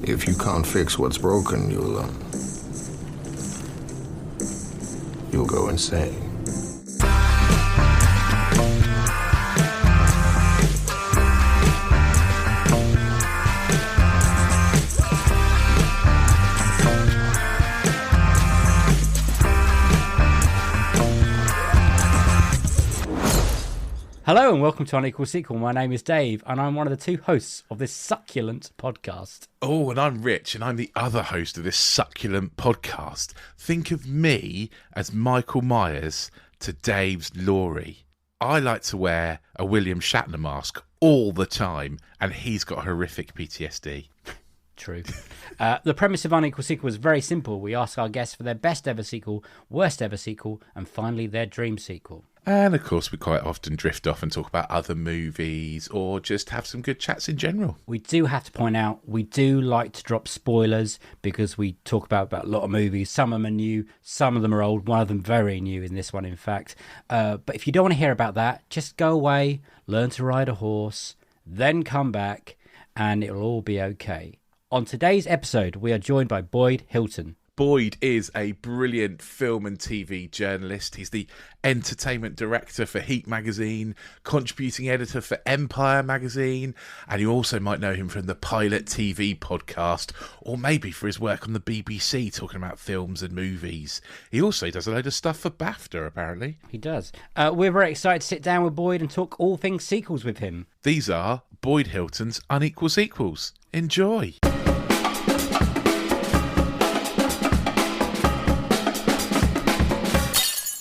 If you can't fix what's broken, you'll go insane. Hello and welcome to Unequal Sequel. My name is Dave and I'm one of the two hosts of this succulent podcast. Oh, and I'm Rich and I'm the other host of this succulent podcast. Think of me as Michael Myers to Dave's Laurie. I like to wear a William Shatner mask all the time and he's got horrific PTSD. True. The premise of Unequal Sequel is very simple. We ask our guests for their best ever sequel, worst ever sequel, and finally their dream sequel. And of course, we quite often drift off and talk about other movies or just have some good chats in general. We do have to point out, we do like to drop spoilers because we talk about a lot of movies. Some of them are new, some of them are old, one of them very new in this one, in fact. But if you don't want to hear about that, just go away, learn to ride a horse, then come back, and it'll all be okay. On today's episode, we are joined by Boyd Hilton. Boyd is a brilliant film and TV journalist. He's the entertainment director for Heat magazine, contributing editor for Empire magazine, and you also might know him from the Pilot TV podcast, or maybe for his work on the BBC talking about films and movies. He also does a load of stuff for Bafta, apparently. He does. We're very excited to sit down with Boyd and talk all things sequels with him. These are Boyd Hilton's Unequal Sequels. Enjoy.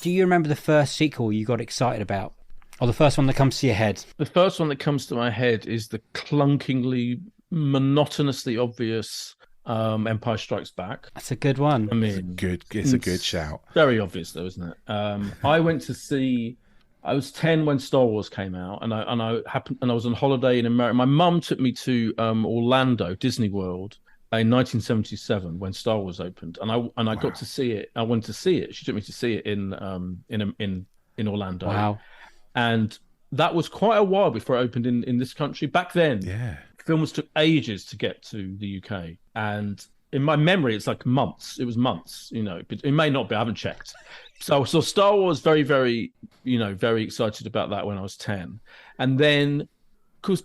Do you remember the first sequel you got excited about? Or the first one that comes to your head? The first one that comes to my head is the clunkingly, monotonously obvious Empire Strikes Back. That's a good one. I mean, It's a good shout. Very obvious, though, isn't it? I went to see. I was 10 when Star Wars came out, and I was on holiday in America. My mum took me to Orlando, Disney World, in 1977 when Star Wars opened, and I got to see it. I wanted to see it. She took me to see it in Orlando. Wow! And that was quite a while before it opened in this country. Back then, films took ages to get to the UK, and in my memory, it's like months. It was months, but it may not be. I haven't checked. So Star Wars, very, very, very excited about that when I was 10, and then. Because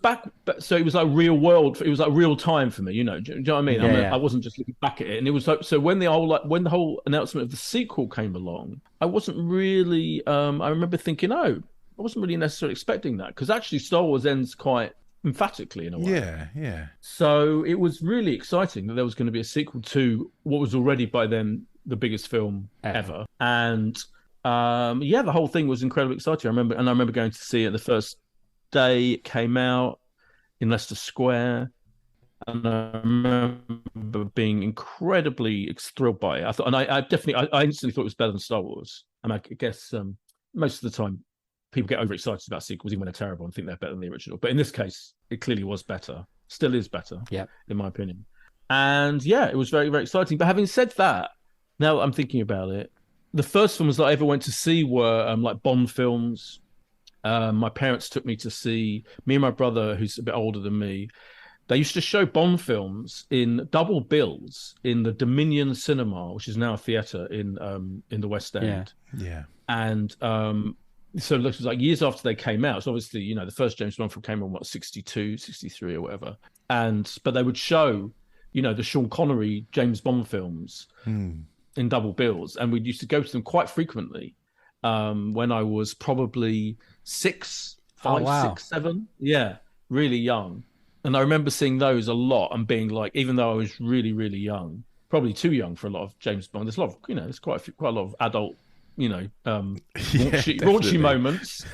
so it was like real world. It was like real time for me, Do you know what I mean? I wasn't just looking back at it, and it was like so when the whole announcement of the sequel came along, I wasn't really. I remember thinking, I wasn't really necessarily expecting that because actually Star Wars ends quite emphatically in a way. Yeah. So it was really exciting that there was going to be a sequel to what was already by then the biggest film ever, and the whole thing was incredibly exciting. I remember going to see it the first day it came out in Leicester Square, and I remember being incredibly thrilled by it. I instantly thought it was better than Star Wars. And I guess most of the time people get overexcited about sequels even when they're terrible and think they're better than the original. But in this case, it clearly was better. Still is better, in my opinion. And it was very, very exciting. But having said that, now that I'm thinking about it, the first films that I ever went to see were like Bond films. My parents took me to see, me and my brother, who's a bit older than me, they used to show Bond films in double bills in the Dominion Cinema, which is now a theatre in the West End. Yeah. And so it was like years after they came out. So obviously, the first James Bond film came in, 62, 63 or whatever. But they would show, the Sean Connery James Bond films in double bills. And we used to go to them quite frequently. When I was probably 6, 7. Yeah, really young. And I remember seeing those a lot and being like, even though I was really, really young, probably too young for a lot of James Bond. There's a lot of, there's quite a lot of adult, raunchy moments.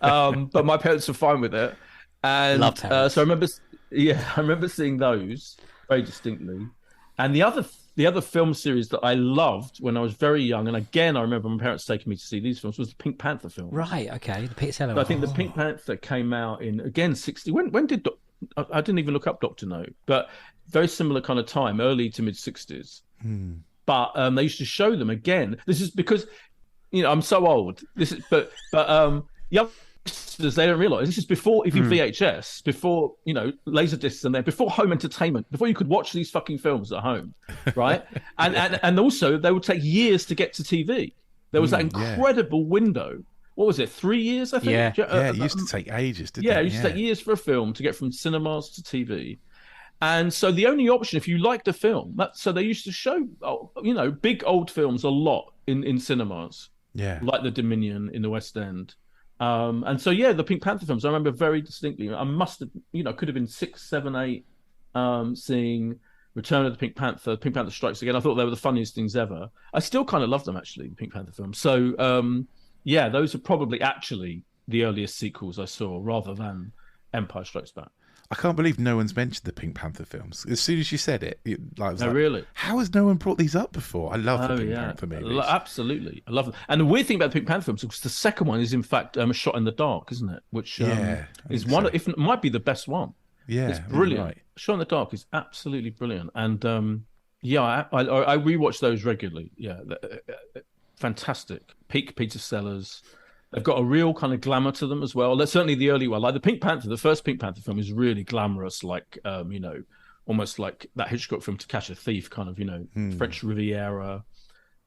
But my parents were fine with it. And so I remember seeing those very distinctly. And the other film series that I loved when I was very young, and again, I remember my parents taking me to see these films, was the Pink Panther film. Right, okay. The Peter Sellers. I think the Pink Panther came out in, again, 60. When did... I didn't even look up Dr. No, but very similar kind of time, early to mid-60s. But they used to show them again. This is because, I'm so old. This is, but young they don't realise this is before even VHS, before laser discs, and then before home entertainment, before you could watch these fucking films at home, right? and also they would take years to get to TV. There was that incredible window. What was it? 3 years, I think. Yeah, it used to take ages. Didn't it? It used to take years for a film to get from cinemas to TV. And so the only option, if you liked a film, so they used to show, big old films a lot in cinemas. Yeah, like the Dominion in the West End. And so, the Pink Panther films, I remember very distinctly. I must have, could have been 6, 7, 8, seeing Return of the Pink Panther Strikes Again. I thought they were the funniest things ever. I still kind of love them, actually, the Pink Panther films. So, those are probably actually the earliest sequels I saw rather than Empire Strikes Back. I can't believe no one's mentioned the Pink Panther films. As soon as you said it, really? How has no one brought these up before? I love the Pink Panther movies. Absolutely. I love them. And the weird thing about the Pink Panther films is the second one is, in fact, a Shot in the Dark, isn't it? Which is one, if it might be the best one. Yeah. It's brilliant. Right. Shot in the Dark is absolutely brilliant. And I rewatch those regularly. Yeah. Fantastic. Peak Peter Sellers. They've got a real kind of glamour to them as well. That's certainly the early one. Like the Pink Panther, the first Pink Panther film is really glamorous, like, almost like that Hitchcock film To Catch a Thief, kind of, French Riviera,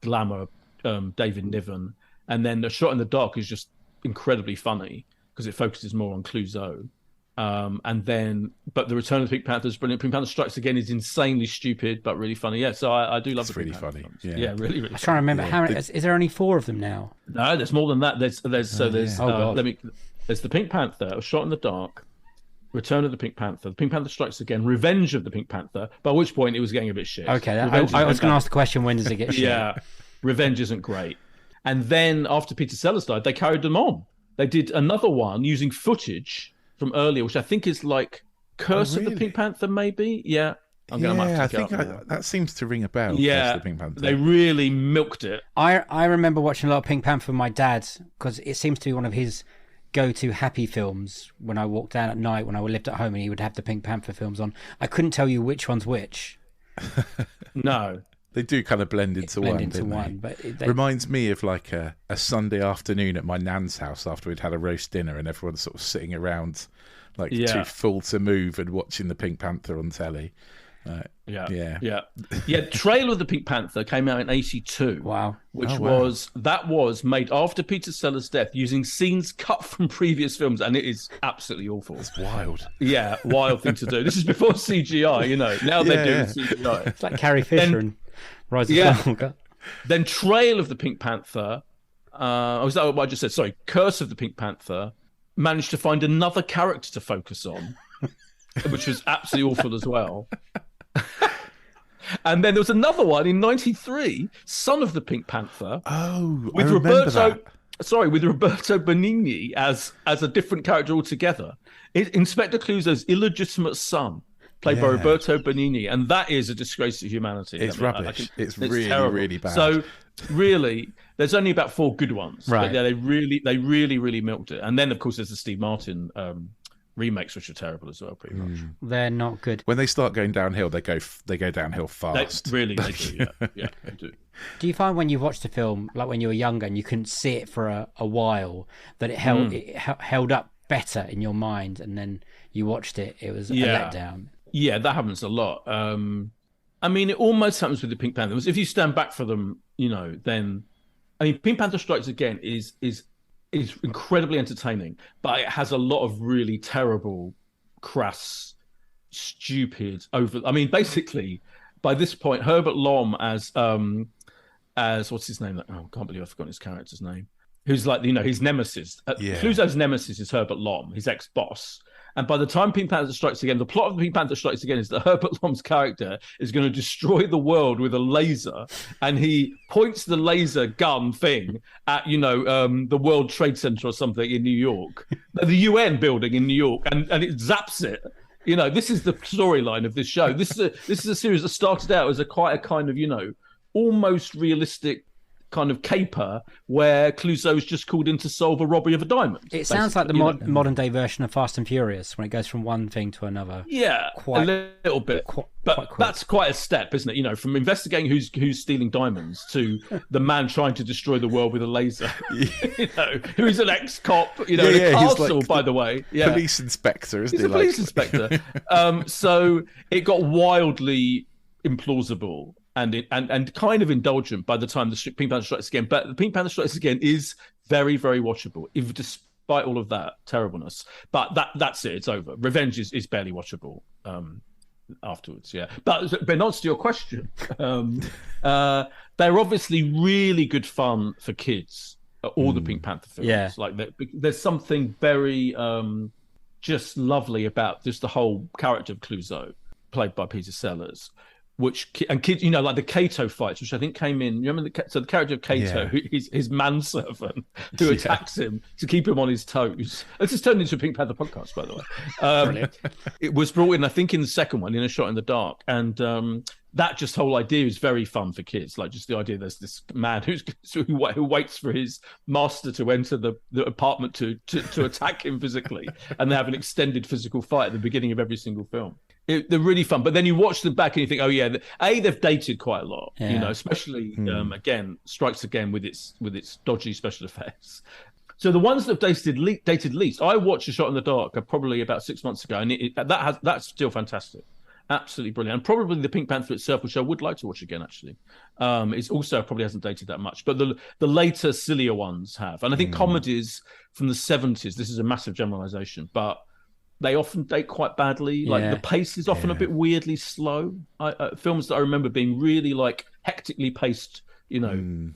glamour, David Niven. And then The Shot in the Dark is just incredibly funny because it focuses more on Clouseau. But The Return of the Pink Panther is brilliant. Pink Panther Strikes Again is insanely stupid but really funny. Yeah, so I do love it's the really Pink Panther funny. films. Yeah, really, really. I'm trying to remember how many. Is there only 4 of them now? No, there's more than that. There's God. There's the Pink Panther, A Shot in the Dark, Return of the Pink Panther, The Pink Panther Strikes Again, Revenge of the Pink Panther. By which point it was getting a bit shit. Okay, I was going to ask the question: when does it get shit? Yeah, Revenge isn't great. And then after Peter Sellers died, they carried them on. They did another one using footage from earlier, which I think is like Curse of the Pink Panther, maybe. Yeah. I think that seems to ring a bell. Yeah, the Pink Panther. They really milked it. I remember watching a lot of Pink Panther with my dad because it seems to be one of his go-to happy films when I walked down at night when I lived at home and he would have the Pink Panther films on. I couldn't tell you which one's which. No. They do kind of blend into one. But reminds me of like a Sunday afternoon at my nan's house after we'd had a roast dinner and everyone's sort of sitting around too full to move and watching the Pink Panther on telly. Trail of the Pink Panther came out in 1982. Wow. Which was made after Peter Sellers' death using scenes cut from previous films, and it is absolutely awful. It's wild. Yeah, wild thing to do. This is before CGI, Now they're doing CGI. It's like Carrie Fisher and Rise of Skywalker. Then Trail of the Pink Panther. Was that what I just said? Sorry, Curse of the Pink Panther managed to find another character to focus on, which was absolutely awful as well. And then there was another one in 1993, Son of the Pink Panther. Oh, with I remember that. With Roberto Benigni as a different character altogether. Inspector Clouseau's illegitimate son, played by Roberto Benigni, and that is a disgrace to humanity. It's rubbish. It's really, terrible. really bad. So really, there's only about 4 good ones. Right. But they really milked it. And then, of course, there's the Steve Martin remakes, which are terrible as well, pretty much. They're not good. When they start going downhill, they go downhill fast. They do, yeah, they do. Do you find when you watched a film, like when you were younger and you couldn't see it for a while, that it held up better in your mind, and then you watched it, it was a letdown? Yeah, that happens a lot. I mean, it almost happens with the Pink Panther. If you stand back for them, then... I mean, Pink Panther Strikes Again is incredibly entertaining, but it has a lot of really terrible, crass, stupid, basically, by this point, Herbert Lom as what's his name? Oh, I can't believe I've forgotten his character's name. Who's like, his nemesis. Clouseau's nemesis is Herbert Lom, his ex-boss. And by the time Pink Panther Strikes Again, the plot of Pink Panther Strikes Again is that Herbert Lom's character is going to destroy the world with a laser, and he points the laser gun thing at, the World Trade Center or something in New York, the UN building in New York, and it zaps it. This is the storyline of this show. This is a series that started out as quite a kind of, almost realistic kind of caper where Clouseau's just called in to solve a robbery of a diamond. It sounds like the modern day version of Fast and Furious when it goes from one thing to another. Yeah, a little bit. But that's quite a step, isn't it? You know, from investigating who's stealing diamonds to the man trying to destroy the world with a laser. You know, who's an ex-cop, in a castle, like by the way. Yeah. Police inspector, isn't he? He's a police inspector. So it got wildly implausible and kind of indulgent by the time the Pink Panther Strikes Again. But the Pink Panther Strikes Again is very, very watchable, despite all of that terribleness. But that's it. It's over. Revenge is barely watchable afterwards. Yeah. But not to your question. They're obviously really good fun for kids. All the Pink Panther films. Yeah. Like there's something very just lovely about just the whole character of Clouseau, played by Peter Sellers. And kids, like the Kato fights, which I think came in. You remember the character of Kato, his manservant, who attacks him to keep him on his toes. This has turned into a Pink Panther podcast, by the way. It was brought in, I think, in the second one, in A Shot in the Dark, and that just whole idea is very fun for kids. Like just the idea there's this man who waits for his master to enter the apartment to attack him physically, and they have an extended physical fight at the beginning of every single film. They're really fun, but then you watch them back and you think, oh yeah, they've dated quite a lot, especially again, Strikes Again with its dodgy special effects. So the ones that have dated least, I watched A Shot in the Dark probably about 6 months ago, and that's still fantastic, absolutely brilliant, and probably the Pink Panther itself, which I would like to watch again actually. It's also probably hasn't dated that much, but the later sillier ones have, and I think comedies from the 70s. This is a massive generalization, but they often date quite badly. Like the pace is often a bit weirdly slow. Films that I remember being really like hectically paced,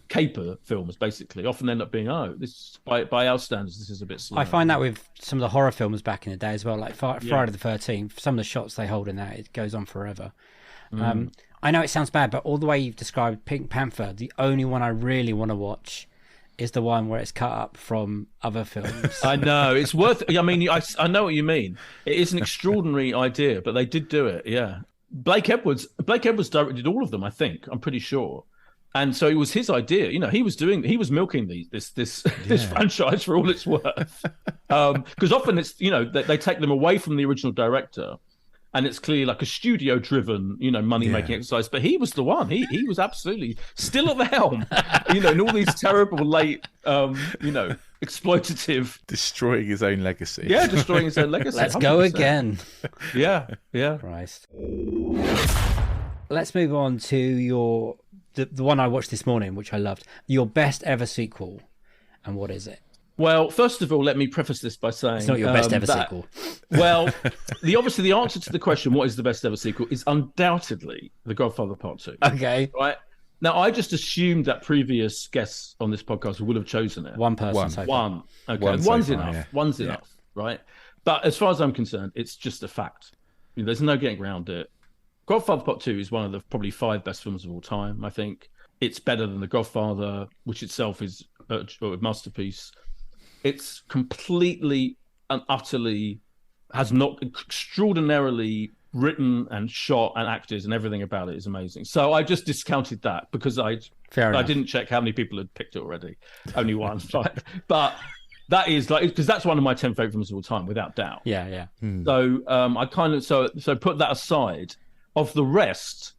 caper films basically often end up being, this by our standards, this is a bit slow. I find that with some of the horror films back in the day as well, like Friday the 13th, some of the shots they hold in that, it goes on forever. I know it sounds bad, but all the way you've described Pink Panther, the only one I really want to watch is the one where it's cut up from other films. I know, it's worth. I mean, I know what you mean. It is an extraordinary idea, but they did do it. Yeah, Blake Edwards directed all of them. I think, I'm pretty sure, and so it was his idea. He was milking this franchise for all it's worth. Because often it's they take them away from the original director. And it's clearly like a studio-driven, money-making exercise. But he was the one. He was absolutely still at the helm, in all these terrible late, exploitative... Destroying his own legacy. Yeah, destroying his own legacy. Let's 100%. Go again. Yeah. Christ. Let's move on to the one I watched this morning, which I loved. Your best ever sequel. And what is it? Well, first of all, let me preface this by saying... It's not your best ever sequel. Well, obviously the answer to the question, what is the best ever sequel, is undoubtedly The Godfather Part 2. Okay. Right? Now, I just assumed that previous guests on this podcast would have chosen it. One person so far. One. Okay. One's enough. Yeah. One's enough, right? But as far as I'm concerned, it's just a fact. There's no getting around it. Godfather Part 2 is one of the probably 5 best films of all time, I think. It's better than The Godfather, which itself is a masterpiece. It's completely and utterly has not extraordinarily written and shot and actors and everything about it is amazing. So I just discounted that because I didn't check how many people had picked it already. Only one, right? But that is like, because that's one of my 10 favorite films of all time, without doubt. Yeah. So I kind of so put that aside. Of the rest,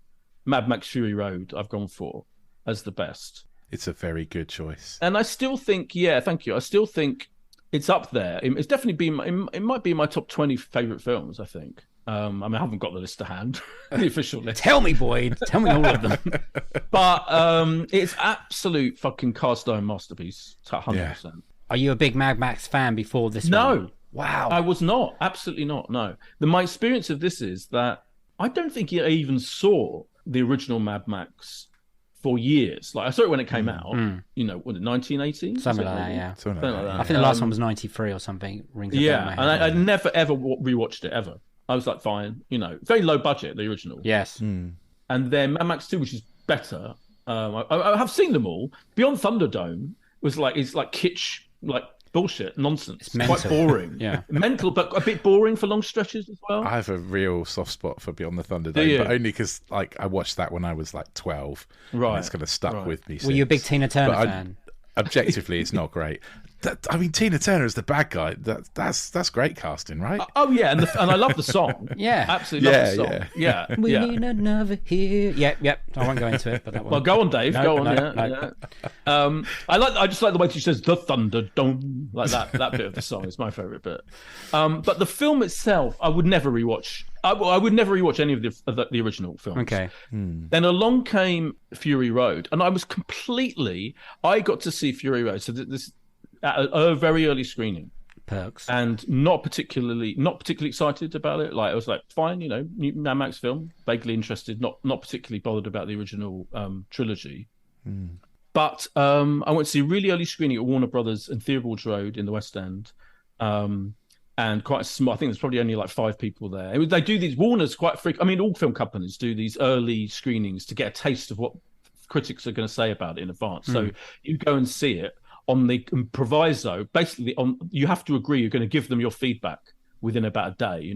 Mad Max Fury Road I've gone for as the best. It's a very good choice. And I still think, thank you. I still think it's up there. It's definitely been, it might be my top 20 favourite films, I think. I haven't got the list to hand, the official list. Tell me, Boyd. Tell me all of them. But it's absolute fucking cast iron masterpiece, 100%. Yeah. Are you a big Mad Max fan before this one? No. Wow. I was not. Absolutely not, no. My experience of this is that I don't think I even saw the original Mad Max for years. Like I saw it when it came out. Was it 1980? Something like that, yeah. Something like that. I think the last one was 93 or something. Rings a bell in my head. And I never ever rewatched it ever. I was like, fine, very low budget, the original. Yes. And then Mad Max 2, which is better. I have seen them all. Beyond Thunderdome it's like kitsch, like bullshit, nonsense. It's mental. Quite boring. Yeah. Mental, but a bit boring for long stretches as well. I have a real soft spot for Beyond the Thunderdome, Do you? but only because I watched that when I was like 12. Right. And it's kind of stuck with me. Were you a big since. Tina Turner But fan? Objectively, it's not great. I mean, Tina Turner is the bad guy. That's great casting, right? Oh yeah, and I love the song. Yeah. Absolutely love the song. Yeah. We need another here. Yep. I won't go into it, but that one. Well, go on, Dave. No, go on. no. Yeah. I just like the way she says the Thunderdome, like that. That bit of the song is my favorite bit. But the film itself, I would never rewatch. I would never rewatch any of the original films. Okay. Then along came Fury Road, and I was completely. I got to see Fury Road, so this at a very early screening. Perks. And not particularly excited about it. Like I was like, fine, new Mad Max film, vaguely interested, not particularly bothered about the original trilogy. But I went to see a really early screening at Warner Brothers in Theobald's Road in the West End, and quite small. I think there's probably only like 5 people there. They do these Warner's quite frequent. I mean, all film companies do these early screenings to get a taste of what critics are going to say about it in advance. So you go and see it. On the proviso, basically, you have to agree you're going to give them your feedback within about a day.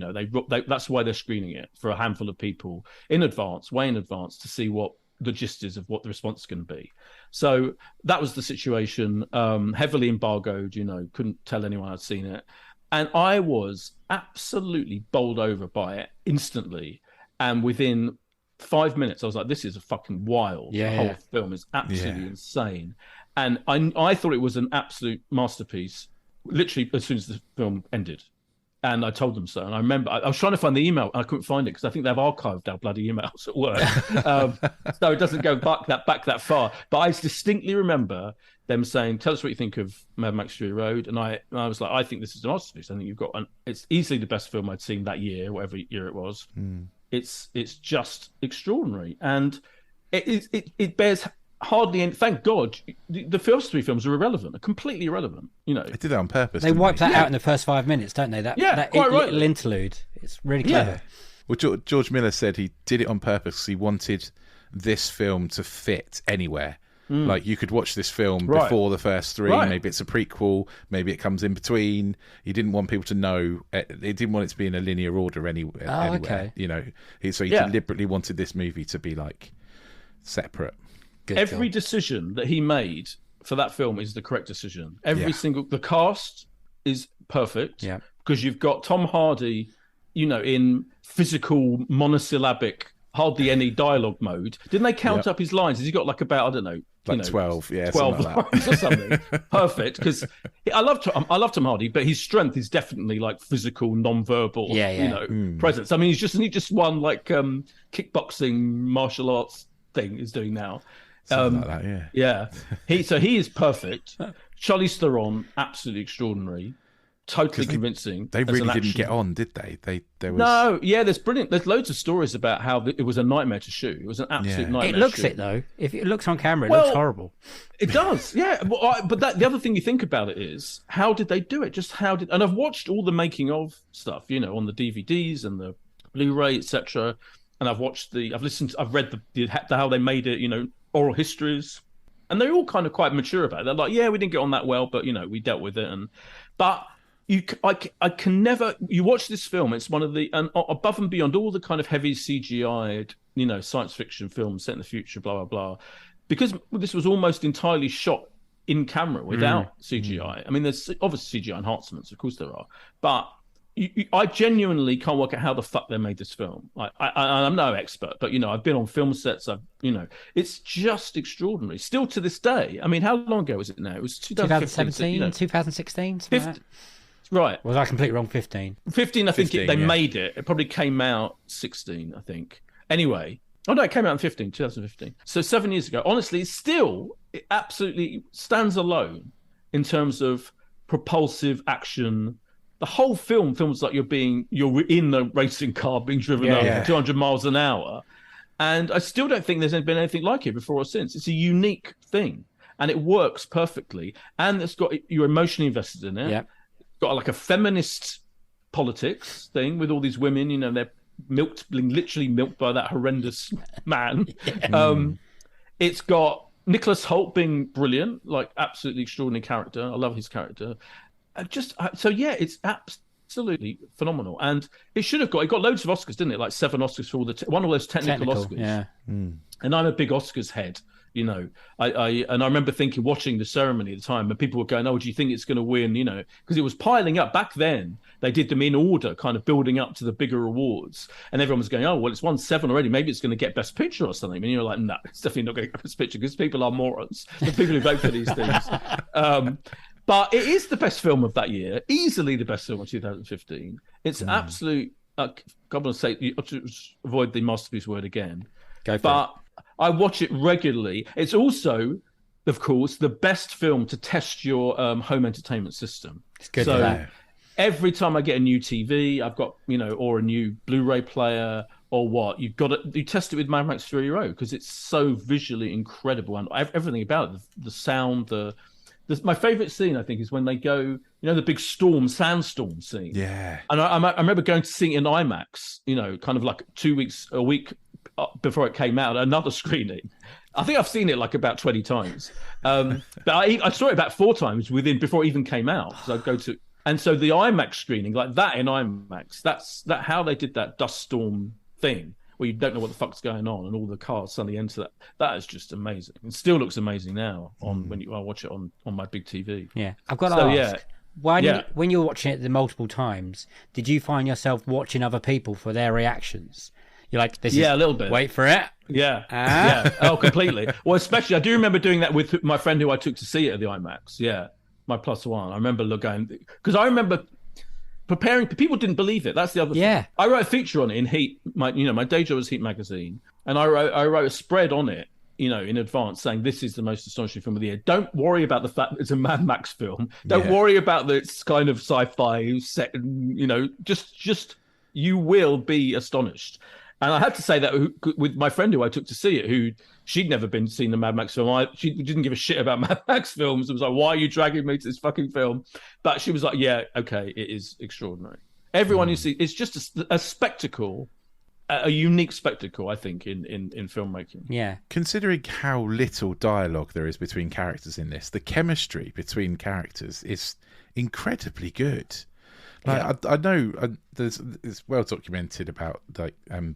That's why they're screening it for a handful of people in advance, way in advance, to see what the gist is of what the response is going to be. So that was the situation. Heavily embargoed, couldn't tell anyone I'd seen it, and I was absolutely bowled over by it instantly. And within 5 minutes, I was like, "This is a fucking wild." The whole film is absolutely insane. And I thought it was an absolute masterpiece, literally as soon as the film ended. And I told them so. And I remember I was trying to find the email, and I couldn't find it because I think they've archived our bloody emails at work. So it doesn't go back that far. But I distinctly remember them saying, "Tell us what you think of Mad Max Fury Road." And I was like, "I think this is a masterpiece. I think you've got it's easily the best film I'd seen that year, whatever year it was. It's just extraordinary, and it bears." Hardly any. Thank God, the first 3 films are irrelevant, are completely irrelevant. They did that on purpose. They wipe that out in the first 5 minutes, don't they? That quite right. little interlude. It's really clever. Well, George Miller said he did it on purpose. He wanted this film to fit anywhere. Like you could watch this film before the first 3. Maybe it's a prequel. Maybe it comes in between. He didn't want people to know. He didn't want it to be in a linear order anywhere. Okay. So he deliberately wanted this movie to be like separate. Every decision that he made for that film is the correct decision. The cast is perfect. Yeah. Because you've got Tom Hardy, in physical monosyllabic, hardly any dialogue mode. Didn't they count up his lines? Has he got like about, I don't know, 12, 12 like lines or something? Perfect. Because I love Tom Hardy, but his strength is definitely like physical, non-verbal, presence. I mean, he's just one like kickboxing martial arts thing he's doing now. Something like that, yeah. He is perfect. Charlize Theron, absolutely extraordinary, totally convincing. They really didn't get on, did they? There was... No, there's brilliant. There's loads of stories about how it was a nightmare to shoot. It was an absolute nightmare. It looks it though. If it looks on camera, it looks horrible. It does, yeah. But the other thing you think about it is how did they do it? And I've watched all the making of stuff, on the DVDs and the Blu-ray, etc. And I've read how they made it, oral histories, and they're all kind of quite mature about it. They're like, we didn't get on that well, but we dealt with it. But I can never. You watch this film, it's one of the above and beyond all the kind of heavy CGI'd, science fiction films set in the future, blah blah blah, because this was almost entirely shot in camera without CGI. I mean, there's obviously CGI enhancements, of course there are, but I genuinely can't work out how the fuck they made this film. I'm no expert, but I've been on film sets. It's just extraordinary. Still to this day. I mean, how long ago was it now? It was 2017, 2016, something like that. Right. Was I completely wrong? 15. 15. I think they made it. It probably came out 16. I think. Anyway. Oh no, it came out in 2015. So 7 years ago. Honestly, it absolutely stands alone in terms of propulsive action. The whole film feels like you're in the racing car being driven over 200 miles an hour. And I still don't think there's been anything like it before or since. It's a unique thing and it works perfectly. And you're emotionally invested in it. Yeah. It's got like a feminist politics thing with all these women, they're literally milked by that horrendous man. It's got Nicholas Hoult being brilliant, like absolutely extraordinary character. I love his character. So yeah, it's absolutely phenomenal, and it got loads of Oscars, didn't it? Like 7 Oscars for all one of those technical Oscars. Yeah. And I'm a big Oscars head, you know. I remember watching the ceremony at the time, and people were going, "Oh, do you think it's going to win?" You know, because it was piling up back then. They did them in order, kind of building up to the bigger awards, and everyone was going, "Oh, well, it's won 7 already. Maybe it's going to get Best Picture or something." And you're like, "No, it's definitely not going to get Best Picture because people are morons. The people who vote for these things." But it is the best film of that year, easily the best film of 2015. It's absolute. I'm going to say, avoid the masterpiece word again. Go for but it. I watch it regularly. It's also, of course, the best film to test your home entertainment system. It's good so for that. Every time I get a new TV, I've got, or a new Blu-ray player or what, you test it with Mad Max Fury Road because it's so visually incredible and everything about it, the sound, my favorite scene, I think, is when they go, the big sandstorm scene. Yeah. And I remember going to see it in IMAX, kind of like a week before it came out, another screening. I think I've seen it like about 20 times. But I saw it about 4 times before it even came out. So I'd go to, and so the IMAX screening, like that in IMAX, that's how they did that dust storm thing, where you don't know what the fuck's going on, and all the cars suddenly enter that. That is just amazing. It still looks amazing now when I watch it on my big TV. Yeah, I've got to ask. When you're watching it the multiple times, did you find yourself watching other people for their reactions? You're like, a little bit. Wait for it. Yeah, yeah. Oh, completely. Well, especially I do remember doing that with my friend who I took to see it at the IMAX. Yeah, my +1. I remember going because I remember preparing. People didn't believe it. That's the other thing. I wrote a feature on it in Heat. My day job was Heat magazine, and I wrote a spread on it, in advance, saying this is the most astonishing film of the year. Don't worry about the fact that it's a Mad Max film. Don't worry about that it's kind of sci-fi set. Just you will be astonished. And I had to say that with my friend who I took to see it, she'd never seen the Mad Max film. She didn't give a shit about Mad Max films. It was like, why are you dragging me to this fucking film? But she was like, yeah, okay, it is extraordinary. Everyone you see, it's just a spectacle, a unique spectacle, I think, in filmmaking. Yeah. Considering how little dialogue there is between characters in this, the chemistry between characters is incredibly good. Like, I know it's well documented about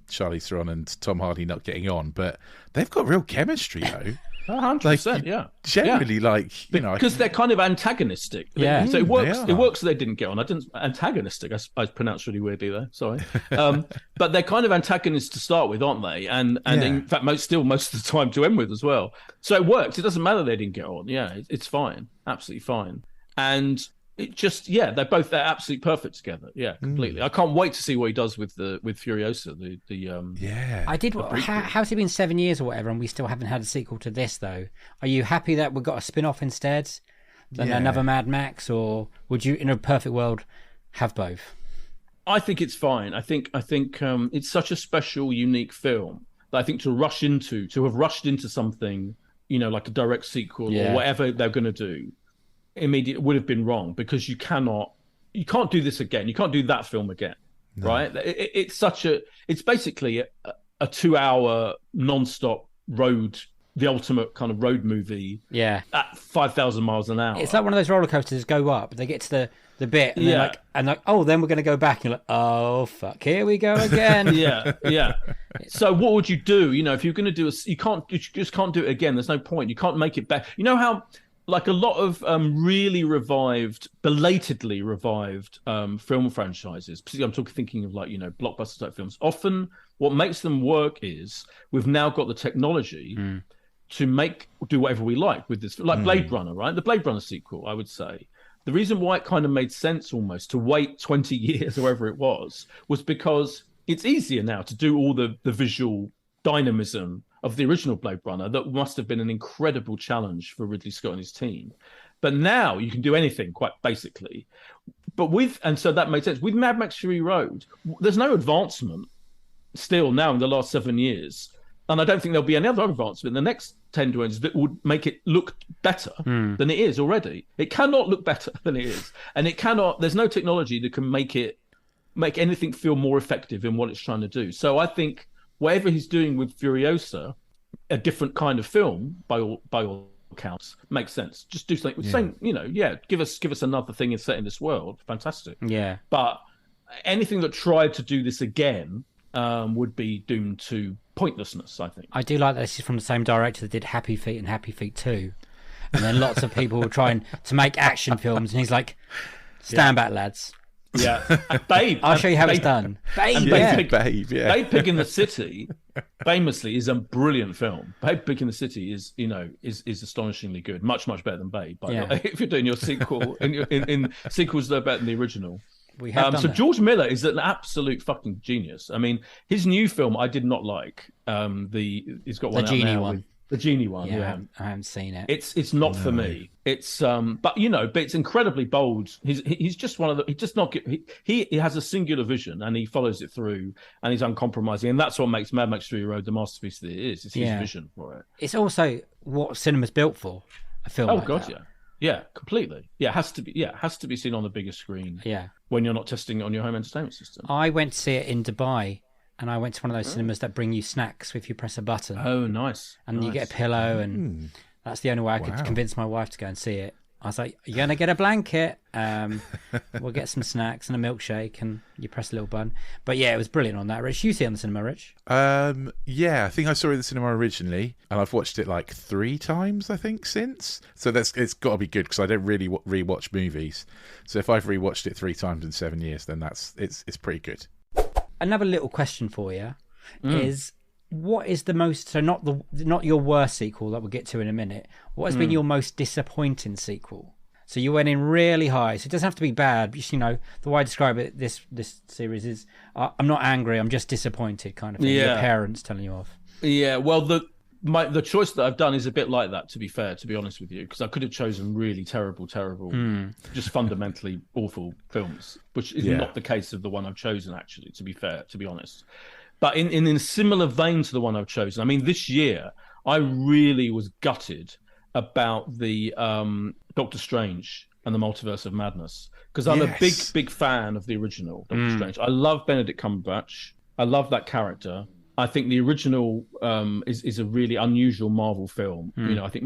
Charlize Theron and Tom Hardy not getting on, but they've got real chemistry though. 100%, yeah. Generally, because they're kind of antagonistic. Yeah, so it works. It works. So they didn't get on. I didn't antagonistic. I pronounced really weirdly there. Sorry, but they're kind of antagonists to start with, aren't they? And in fact, most of the time to end with as well. So it works. It doesn't matter they didn't get on. Yeah, it's fine, absolutely fine. And it just, they're absolutely perfect together. Yeah, completely. I can't wait to see what he does with Furiosa. I did. How's it been 7 years or whatever, and we still haven't had a sequel to this though? Are you happy that we got a spin-off instead than another Mad Max, or would you, in a perfect world, have both? I think it's fine. I think it's such a special, unique film that I think to have rushed into something, like a direct sequel or whatever they're going to do, immediately would have been wrong, because you can't do this again. You can't do that film again, right? It's basically a 2-hour non-stop road, the ultimate kind of road movie. Yeah, at 5,000 miles an hour. It's like one of those roller coasters go up. They get to the bit, and like, oh, then we're going to go back. And you're like, oh fuck, here we go again. yeah. So what would you do? If you're going to do you just can't do it again. There's no point. You can't make it back. You know how, like, a lot of really belatedly revived film franchises, particularly I'm thinking of blockbuster type films, often what makes them work is we've now got the technology to do whatever we like with this, like Blade Runner, right? The Blade Runner sequel, I would say. The reason why it kind of made sense almost to wait 20 years or whatever it was because it's easier now to do all the visual dynamism of the original Blade Runner. That must have been an incredible challenge for Ridley Scott and his team. But now you can do anything, quite basically. And so that made sense. With Mad Max Fury Road, there's no advancement still now in the last 7 years. And I don't think there'll be any other advancement in the next 10 years that would make it look better than it is already. It cannot look better than it is. And there's no technology that can make anything feel more effective in what it's trying to do. So I think whatever he's doing with Furiosa, a different kind of film by all counts. Makes sense. Just do something. Same, give us another thing and set in this world. Fantastic. Yeah. But anything that tried to do this again would be doomed to pointlessness, I think. I do like that this is from the same director that did Happy Feet and Happy Feet 2. And then lots of people were trying to make action films, and he's like, stand back, lads. Yeah. Babe. I'll show you how it's done. Babe, Babe, yeah. Babe Pig in the City, famously, is a brilliant film. Babe Pig in the City is astonishingly good. Much, much better than Babe, by the way. If you're doing your sequel, in sequels that are better than the original. We have done so that. George Miller is an absolute fucking genius. I mean, his new film I did not like. He's got one The out Genie now one. with- the Genie one, Yeah, I haven't seen it. It's not for me. It's but it's incredibly bold. He's just one of the. He just not. He has a singular vision and he follows it through and he's uncompromising, and that's what makes Mad Max Fury Road the masterpiece that it is. It's his vision for it. It's also what cinema's built for. A film. Oh like god, that. yeah, completely. Yeah, it has to be. Yeah, it has to be seen on the biggest screen. Yeah. When you're not testing it on your home entertainment system. I went to see it in Dubai, and I went to one of those cinemas that bring you snacks if you press a button. Oh, nice. And you get a pillow, and that's the only way I could convince my wife to go and see it. I was like, "You're gonna get a blanket. We'll get some snacks and a milkshake, and you press a little button." But yeah, it was brilliant on that. Rich, you see it on the cinema, Rich? Yeah, I think I saw it in the cinema originally, and I've watched it like 3 times, I think, since. So it's got to be good because I don't really rewatch movies. So if I've rewatched it 3 times in 7 years, then it's pretty good. Another little question for you is: what is the most? So not your worst sequel that we'll get to in a minute. What has been your most disappointing sequel? So you went in really high. So it doesn't have to be bad. But just, the way I describe it, this series is: I'm not angry. I'm just disappointed, kind of thing. Yeah. Your parents telling you off. Yeah. Well, the choice that I've done is a bit like that. To be fair, to be honest with you, because I could have chosen really terrible, just fundamentally awful films, which is not the case of the one I've chosen. Actually, to be fair, to be honest. But in a similar vein to the one I've chosen, I mean, this year I really was gutted about the Doctor Strange and the Multiverse of Madness, because I'm a big fan of the original Doctor Strange. I love Benedict Cumberbatch. I love that character. I think the original is a really unusual Marvel film. I think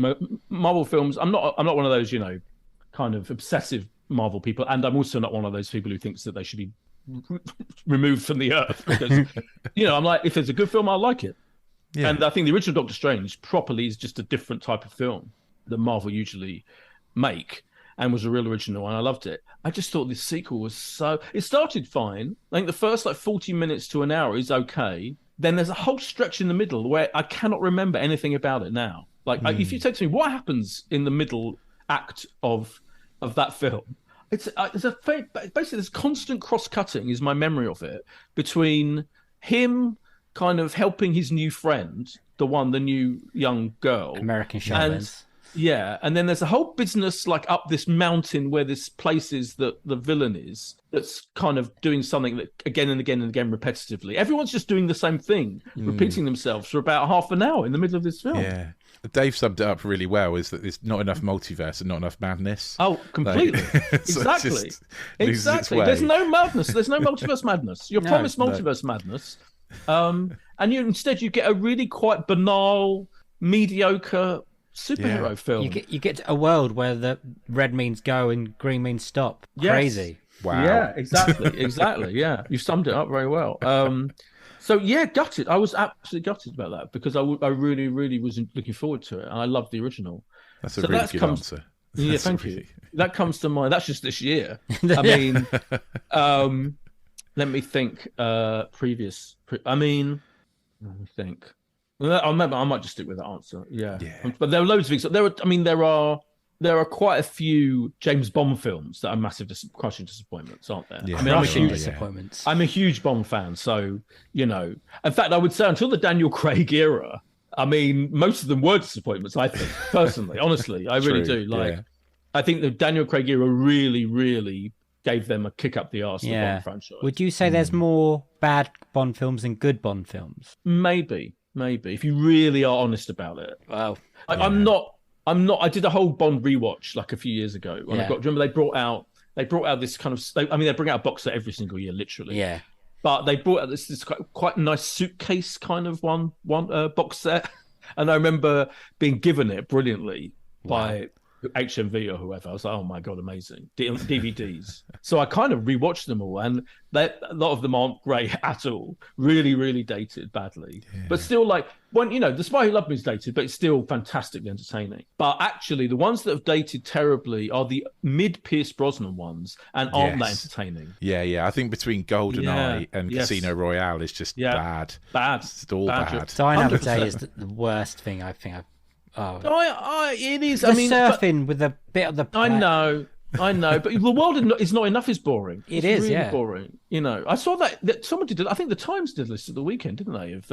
Marvel films. I'm not one of those kind of obsessive Marvel people, and I'm also not one of those people who thinks that they should be removed from the earth because I'm like, if it's a good film, I'll like it. Yeah. And I think the original Doctor Strange properly is just a different type of film that Marvel usually make, and was a real original, and I loved it. I just thought this sequel was it started fine. I think the first 40 minutes to an hour is okay. Then there's a whole stretch in the middle where I cannot remember anything about it now. If you said to me, what happens in the middle act of that film? Basically this constant cross-cutting is my memory of it, between him kind of helping his new friend, the new young girl. American Showmans. And then there's a whole business up this mountain where this place is that the villain is, that's kind of doing something that again and again and again repetitively. Everyone's just doing the same thing, repeating themselves for about half an hour in the middle of this film. Yeah. Dave summed it up really well, is that there's not enough multiverse and not enough madness. Oh, completely. So exactly. There's no madness. There's no multiverse madness. You're promised multiverse madness. And instead you get a really quite banal, mediocre superhero film. You get a world where the red means go and green means stop. Crazy. Wow. Yeah, exactly. Yeah, you summed it up very well. So yeah, gutted. I was absolutely gutted about that because I really, really was looking forward to it, and I loved the original. That's a really good answer. Yeah, thank you. That comes to mind. That's just this year. I mean, let me think. Let me think. I might just stick with that answer. Yeah. But there are loads of things. There are quite a few James Bond films that are massive, crushing disappointments, aren't there? Yeah. I'm a huge Bond fan, so in fact, I would say until the Daniel Craig era, most of them were disappointments. I think personally, honestly, I really do. I think the Daniel Craig era really, really gave them a kick up the arse. The Bond franchise. Would you say there's more bad Bond films than good Bond films? Maybe, if you really are honest about it. Wow. I'm not. I did a whole Bond rewatch a few years ago. Do you remember they brought out this kind of? They bring out a box set every single year, literally. Yeah. But they brought out this quite nice suitcase kind of one box set, and I remember being given it brilliantly by HMV or whoever. I was like, oh my God, amazing. DVDs. So I kind of rewatched them all, and a lot of them aren't great at all. Really, really dated badly. Yeah. But still, like, when The Spy Who Loved Me is dated, but it's still fantastically entertaining. But actually, the ones that have dated terribly are the mid-Pierce Brosnan ones, and aren't that entertaining. Yeah. I think between GoldenEye and Casino Royale is just bad. Bad. It's all bad. Die Another Day is the worst thing I think I've... it is. The surfing with a bit of the... I know, but the world is not enough is boring. It's really yeah. boring. I saw that someone did. I think the Times did this at the weekend, didn't they? Of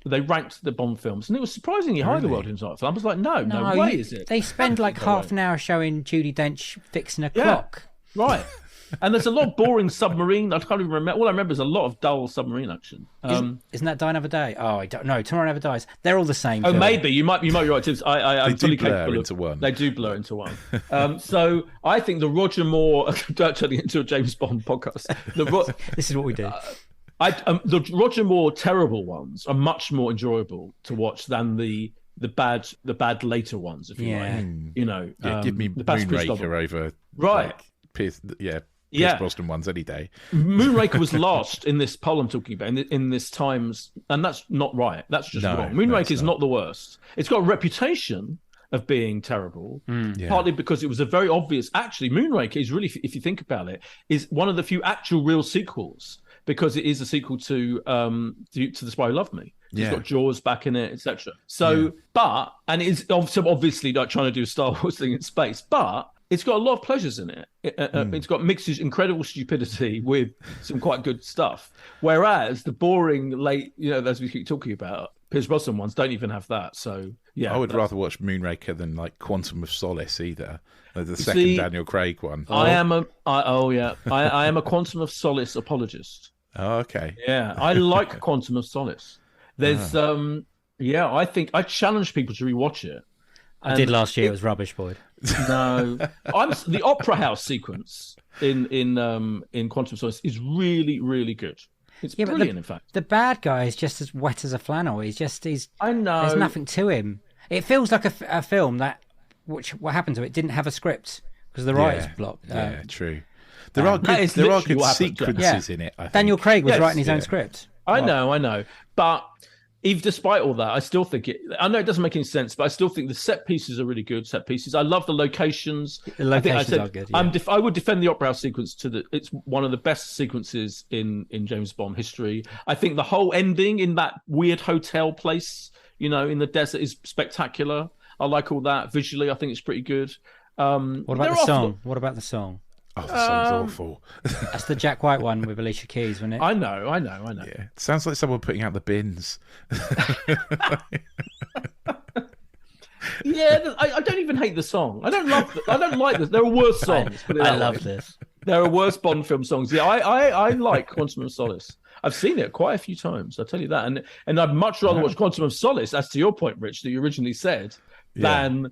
they ranked the Bond films, and it was surprisingly high. The world is not. I was like, no way is it? They spend like half an hour showing Judi Dench fixing a clock. Right. And there's a lot of boring submarine. I can't even remember. All I remember is a lot of dull submarine action. Isn't that Die Another Day? Oh, I don't know. Tomorrow Never Dies. They're all the same. Oh, maybe you might be right too. I'm fully capable into one. They do blur into one. So I think the Roger Moore turning into a James Bond podcast. This is what we do. The Roger Moore terrible ones are much more enjoyable to watch than the bad later ones. If you like, give me Moonraker over Pierce Brosnan ones any day. Moonraker was last in this poll I'm talking about, in this Times, and that's not right. That's just wrong. Moonraker is not the worst. It's got a reputation of being terrible, partly because it was a very obvious... Actually, Moonraker is really, if you think about it, is one of the few actual real sequels, because it is a sequel to The Spy Who Loved Me. It's got Jaws back in it, etc. So, and it's obviously like trying to do a Star Wars thing in space, but it's got a lot of pleasures in it. It's got mixes incredible stupidity with some quite good stuff. Whereas the boring late, as we keep talking about, Pierce Brosnan ones don't even have that. So I would rather watch Moonraker than like Quantum of Solace either. The second Daniel Craig one. I am a Quantum of Solace apologist. Oh, okay. Yeah, I like Quantum of Solace. There's I think I challenge people to rewatch it. I did last year. It was rubbish, Boyd. No, the Opera House sequence in Quantum of Solace is really, really good. It's brilliant, in fact. The bad guy is just as wet as a flannel. I know. There's nothing to him. It feels like a film what happened to it didn't have a script because the writer's block. Yeah, true. There are good sequences in it. I think. Daniel Craig was writing his own script. I know, but. Despite all that, I still think I know it doesn't make any sense, but I still think the set pieces are really good set pieces. I love the locations. The locations are good. Yeah. I would defend the Opera House sequence it's one of the best sequences in James Bond history. I think the whole ending in that weird hotel place, in the desert, is spectacular. I like all that visually. I think it's pretty good. What about the song? What about the song? Oh, the song's awful. That's the Jack White one with Alicia Keys, wasn't it? I know. Yeah, it sounds like someone putting out the bins. Yeah, I don't even hate the song. I don't like this. There are worse songs. I love this. There are worse Bond film songs. Yeah, I like Quantum of Solace. I've seen it quite a few times. I'll tell you that. And I'd much rather watch Quantum of Solace, as to your point, Rich, that you originally said, than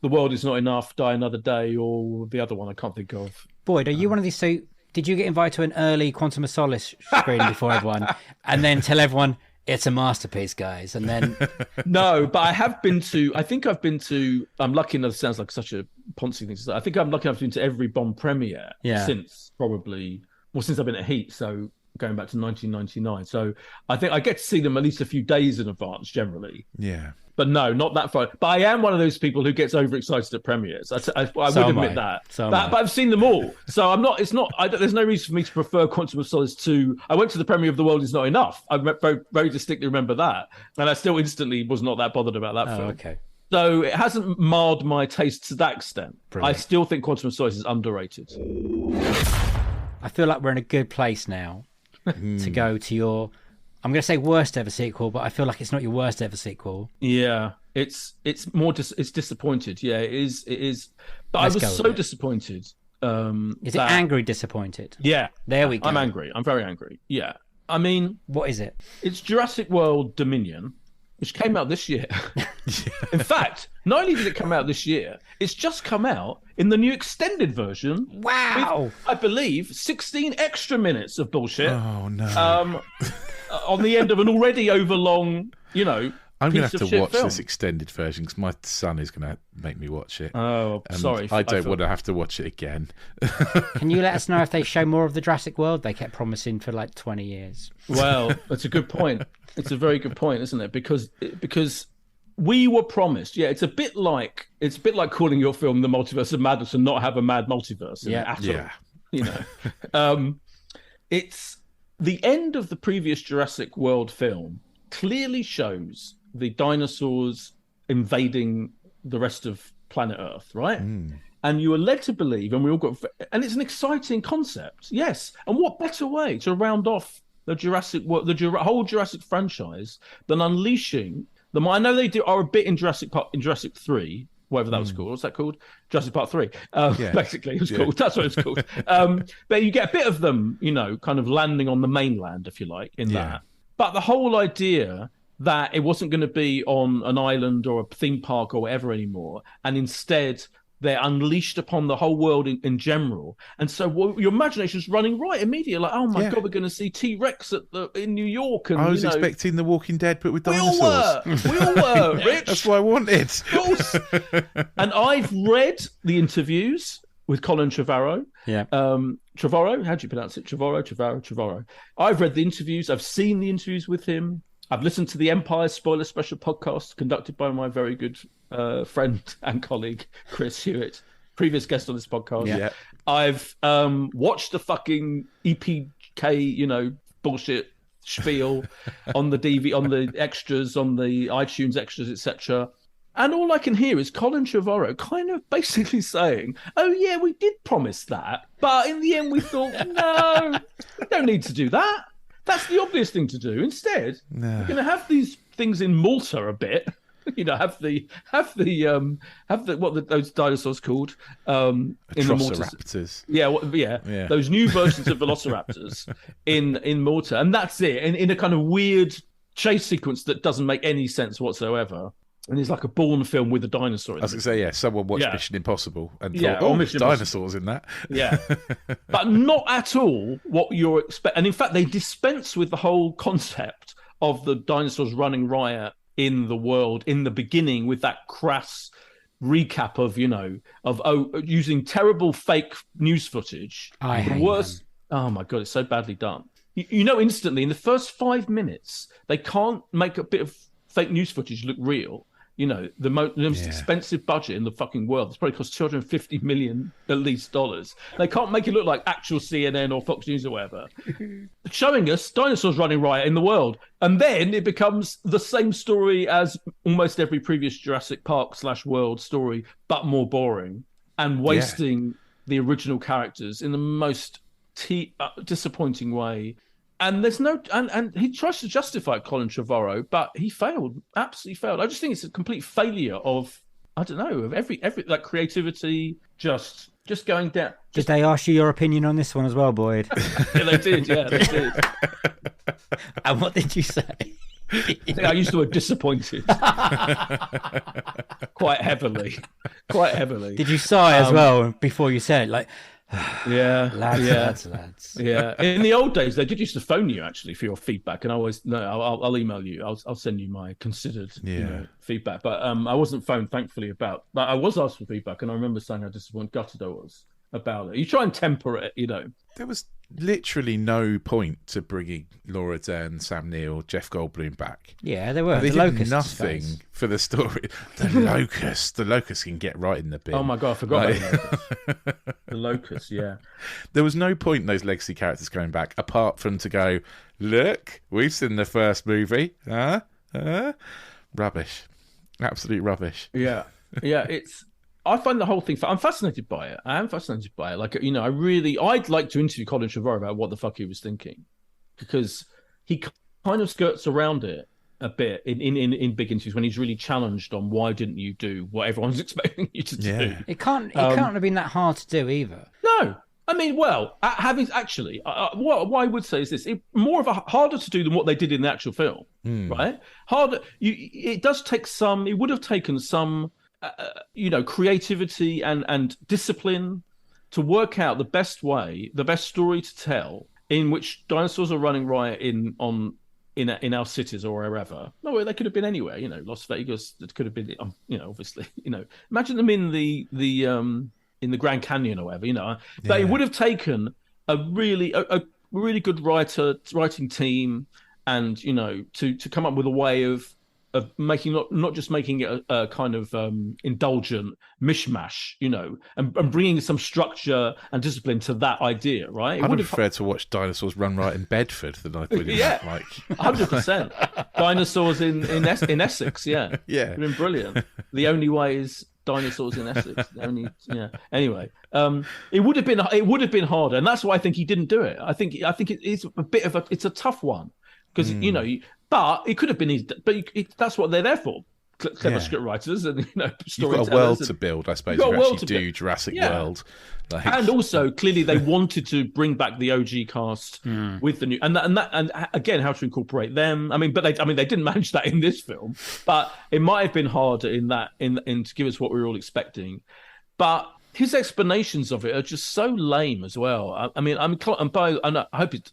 The World Is Not Enough, Die Another Day, or the other one I can't think of. Boyd, are you one of these? So, did you get invited to an early Quantum of Solace screening before everyone, and then tell everyone it's a masterpiece, guys? And then no, but I have been to. I think I've been to. I'm lucky enough. It sounds like such a poncy thing to say. I think I'm lucky enough to been to every Bond premiere since since I've been at Heat. So going back to 1999. So I think I get to see them at least a few days in advance, generally. Yeah. But no, not that far. But I am one of those people who gets overexcited at premieres. I would admit that. But I've seen them all, so I'm not. It's not. There's no reason for me to prefer Quantum of Solace to. I went to the premiere of The World Is Not Enough. I very, very distinctly remember that, and I still instantly was not that bothered about that film. Okay. So it hasn't marred my taste to that extent. Brilliant. I still think Quantum of Solace is underrated. I feel like we're in a good place now to go to your. I'm going to say worst ever sequel, but I feel like it's not your worst ever sequel. Yeah, it's more it's disappointed. Yeah, it is. But I was so disappointed. Is it angry disappointed? Yeah, there we go. I'm angry. I'm very angry. Yeah, I mean, what is it? It's Jurassic World Dominion, which came out this year. In fact, not only did it come out this year, it's just come out in the new extended version. Wow! With, I believe 16 extra minutes of bullshit. Oh no! On the end of an already overlong, I'm going piece to of have to shit watch film. this extended version because my son is going to make me watch it. Oh, And sorry. I don't want to have to watch it again. Can you let us know if they show more of the Jurassic World? They kept promising for like 20 years. Well, that's a good point. It's a very good point, isn't it? Because we were promised. Yeah, it's a bit like calling your film The Multiverse of Madness and not have a mad multiverse. In it at all, you know. It's the end of the previous Jurassic World film clearly shows the dinosaurs invading the rest of planet Earth, right? And you are led to believe, and we all got, and it's an exciting concept, yes. And what better way to round off the whole Jurassic franchise than unleashing them? I know they are a bit in Jurassic 3, whatever that was called. What's that called? Jurassic Park 3. Basically, it was called. That's what it's called. But you get a bit of them, you know, kind of landing on the mainland, if you like, in that. But the whole idea that it wasn't going to be on an island or a theme park or whatever anymore, and instead they're unleashed upon the whole world in general. And so your imagination's running right immediately, like, oh my God, we're going to see T-Rex in New York. And I was expecting The Walking Dead, but with dinosaurs. We all were, Rich. That's what I wanted. Of course. And I've read the interviews with Colin Trevorrow. Yeah. Trevorrow, how do you pronounce it? Trevorrow. I've read the interviews. I've seen the interviews with him. I've listened to the Empire Spoiler Special podcast conducted by my very good friend and colleague, Chris Hewitt, previous guest on this podcast. Yeah. I've watched the fucking EPK, you know, bullshit spiel on the extras, on the iTunes extras, etc. And all I can hear is Colin Trevorrow kind of basically saying, oh, yeah, we did promise that. But in the end, we thought, no, we don't need to do that. That's the obvious thing to do. Instead, we're going to have these things in Malta a bit. You know, have the those dinosaurs called in the Malta. Yeah. Those new versions of Velociraptors in Malta, and that's it. In a kind of weird chase sequence that doesn't make any sense whatsoever. And it's like a Bourne film with a dinosaur in it. I was going to say, yeah, someone watched Mission Impossible and thought, Mission dinosaurs in that. Yeah. But not at all what you're expecting. And in fact, they dispense with the whole concept of the dinosaurs running riot in the world in the beginning with that crass recap of, you know, using terrible fake news footage. I hate them. Oh, my God, it's so badly done. You know, instantly, in the first 5 minutes, they can't make a bit of fake news footage look real. You know, the most expensive budget in the fucking world. It's probably cost $250 million at least dollars. They can't make it look like actual CNN or Fox News or whatever. Showing us dinosaurs running riot in the world. And then it becomes the same story as almost every previous Jurassic Park / world story, but more boring and wasting the original characters in the most disappointing way. And there's and he tries to justify Colin Trevorrow, but he failed, absolutely failed. I just think it's a complete failure of, I don't know, of every like creativity, just going down. Did they ask you your opinion on this one as well, Boyd? Yeah, they did. And what did you say? I used the word disappointed quite heavily. Did you sigh as well before you said, like, lads. Yeah. In the old days, they did used to phone you actually for your feedback, and I'll email you. I'll send you my considered feedback. But I wasn't phoned, thankfully, but I was asked for feedback, and I remember saying how disappointed, gutted I was about it. You try and temper it, you know. There was literally no point to bringing Laura Dern, Sam Neill, Jeff Goldblum back. Yeah, there were. They the did nothing for the story. The locust can get right in the bin. Oh my God, I forgot about the locust. Yeah. There was no point in those legacy characters going back, apart from to go, look, we've seen the first movie. Rubbish. Absolute rubbish. Yeah. I find the whole thing. I'm fascinated by it. I am fascinated by it. Like, you know, I'd like to interview Colin Trevorrow about what the fuck he was thinking, because he kind of skirts around it a bit in big interviews when he's really challenged on why didn't you do what everyone's expecting you to do. It can't have been that hard to do either. No. I mean, well, having actually, what I would say is this: harder to do than what they did in the actual film, right? Harder. It does take some. It would have taken some. Creativity and discipline to work out the best story to tell in which dinosaurs are running riot on in our cities or wherever. No, they could have been anywhere. Las Vegas. It could have been. Obviously. Imagine them in the Grand Canyon or whatever. But it would have taken a really good writing team, and to come up with a way of making not just making it a kind of indulgent mishmash, and bringing some structure and discipline to that idea, right? I would prefer to watch dinosaurs run right in Bedford than I would in 100%. Dinosaurs in Essex, yeah. Yeah. It'd been brilliant. The only way is dinosaurs in Essex. Anyway, it would have been harder, and that's why I think he didn't do it. I think it's a bit of it's a tough one because but it could have been easy. But that's what they're there for. Clever script writers and storytellers. You've got a world to build, I suppose. You actually do Jurassic World, and also clearly they wanted to bring back the OG cast with the new and again how to incorporate them. I mean, they didn't manage that in this film, but it might have been harder in to give us what we were all expecting. But his explanations of it are just so lame as well. I hope it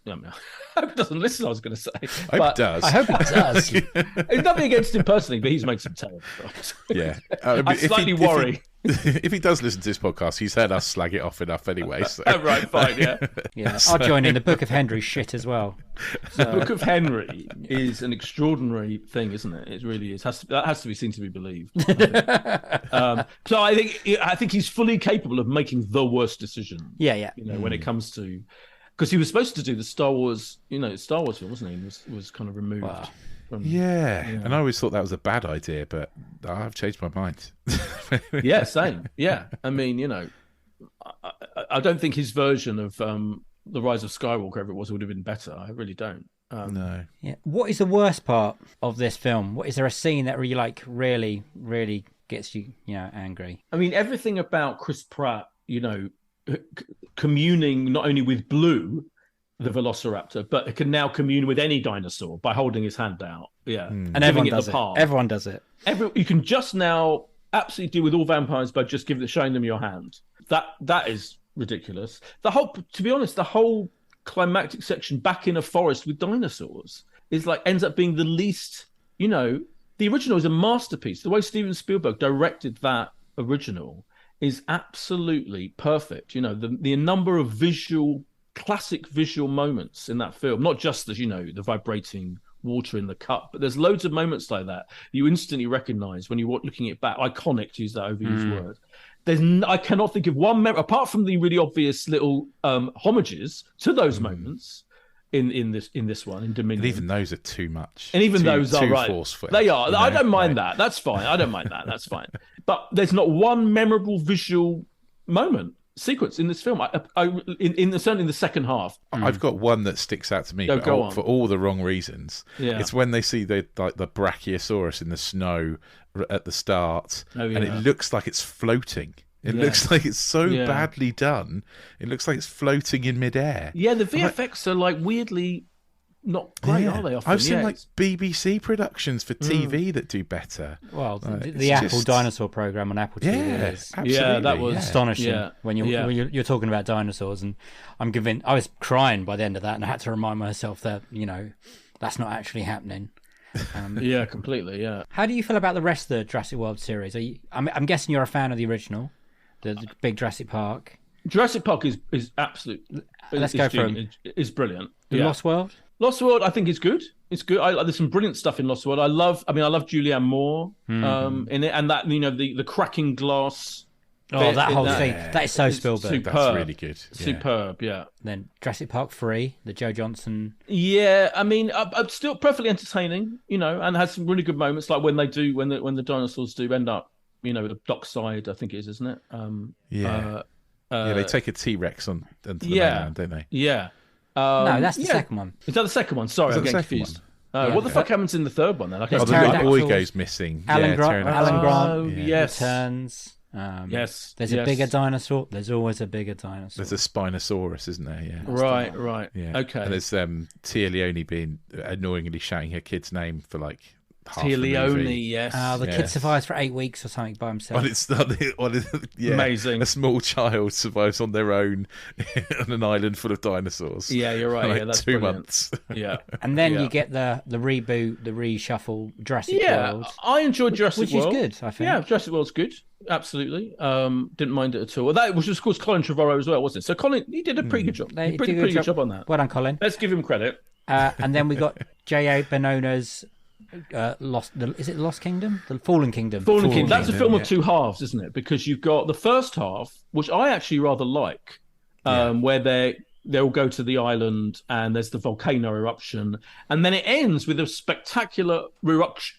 doesn't listen. I was going to say, I hope it does. I hope it does. It's nothing against him personally, but he's made some terrible films. Yeah, I slightly worry. If he does listen to this podcast, he's heard us slag it off enough anyway. So. Right, fine, yeah. I'll join in the Book of Henry shit as well. The Book of Henry is an extraordinary thing, isn't it? It really is. That has to be seen to be believed. So I think he's fully capable of making the worst decision. Yeah. When it comes to, because he was supposed to do the Star Wars film, wasn't he? Was kind of removed. Wow. And I always thought that was a bad idea, but I've changed my mind. Yeah, same. Yeah, I mean, I don't think his version of The Rise of Skywalker, whatever it was, would have been better. I really don't. No. Yeah. What is the worst part of this film? Is there a scene that really, really gets you, angry? I mean, everything about Chris Pratt, communing not only with Blue, the Velociraptor, but it can now commune with any dinosaur by holding his hand out. Yeah, and everyone does it. Everyone does it. You can just now absolutely deal with all vampires by just showing them your hand. That is ridiculous. To be honest, the whole climactic section back in a forest with dinosaurs is ends up being the least. The original is a masterpiece. The way Steven Spielberg directed that original is absolutely perfect. The number of classic visual moments in that film, not just the vibrating water in the cup, but there's loads of moments like that you instantly recognize when you're looking it back. Iconic, to use that overused word. I cannot think of one apart from the really obvious little homages to those moments in this one in Dominion. And even those are too much. And even those are right. Forceful, they are. I don't mind that. That's fine. I don't mind that. That's fine. But there's not one memorable visual sequence in this film. Certainly in the second half. I've got one that sticks out to me, for all the wrong reasons. Yeah. It's when they see the Brachiosaurus in the snow at the start, and it looks like it's floating. It looks like it's so badly done. It looks like it's floating in midair. Yeah, the VFX are weirdly not great, are they? Often? I've seen BBC productions for TV that do better. Well, the Apple Dinosaur program on Apple TV is absolutely. That was astonishing when you're talking about dinosaurs, and I'm convinced I was crying by the end of that, and I had to remind myself that that's not actually happening. Yeah, completely. Yeah. How do you feel about the rest of the Jurassic World series? I'm guessing you're a fan of the original, the big Jurassic Park. Jurassic Park is absolute. Let's go for it. It's brilliant. Lost World. Lost World, I think, is good. It's good. There's some brilliant stuff in Lost World. I love Julianne Moore in it, and that the cracking glass. Oh, that whole thing. That is so Spielberg. Superb. That's really good. Superb, yeah. Then Jurassic Park 3, the Joe Johnson. Yeah, I mean, still perfectly entertaining, and has some really good moments, like when the dinosaurs do end up, the dockside, I think it is, isn't it? They take a T-Rex onto the mainland, don't they? Yeah. No, that's the second one. Is that the second one? Sorry, I'm getting confused. What the fuck happens in the third one then? The boy goes missing. Alan Grant yes. returns. Yes. There's a bigger dinosaur. There's always a bigger dinosaur. There's a Spinosaurus, isn't there? Yeah. Right. Yeah. Okay. And there's Tia Leone being annoyingly shouting her kid's name for half the Leone, movie. yes. The kid survives for 8 weeks or something by himself. Amazing. A small child survives on their own on an island full of dinosaurs. Yeah, you're right. Like yeah, that's 2 brilliant. months. Yeah. And then you get the reboot, the reshuffle, Jurassic World. I enjoyed Jurassic World. Which is good, I think. Yeah, Jurassic World's good. Absolutely. Didn't mind it at all. That was, of course, Colin Trevorrow as well, wasn't it? So Colin, he did a pretty good job. He did a pretty good job on that. Well done, Colin. Let's give him credit. And then we got J.A. Benona's is it Lost Kingdom? The Fallen Kingdom. Fallen Kingdom. That's a film of two halves, isn't it? Because you've got the first half, which I actually rather like, where they'll go to the island and there's the volcano eruption, and then it ends with a spectacular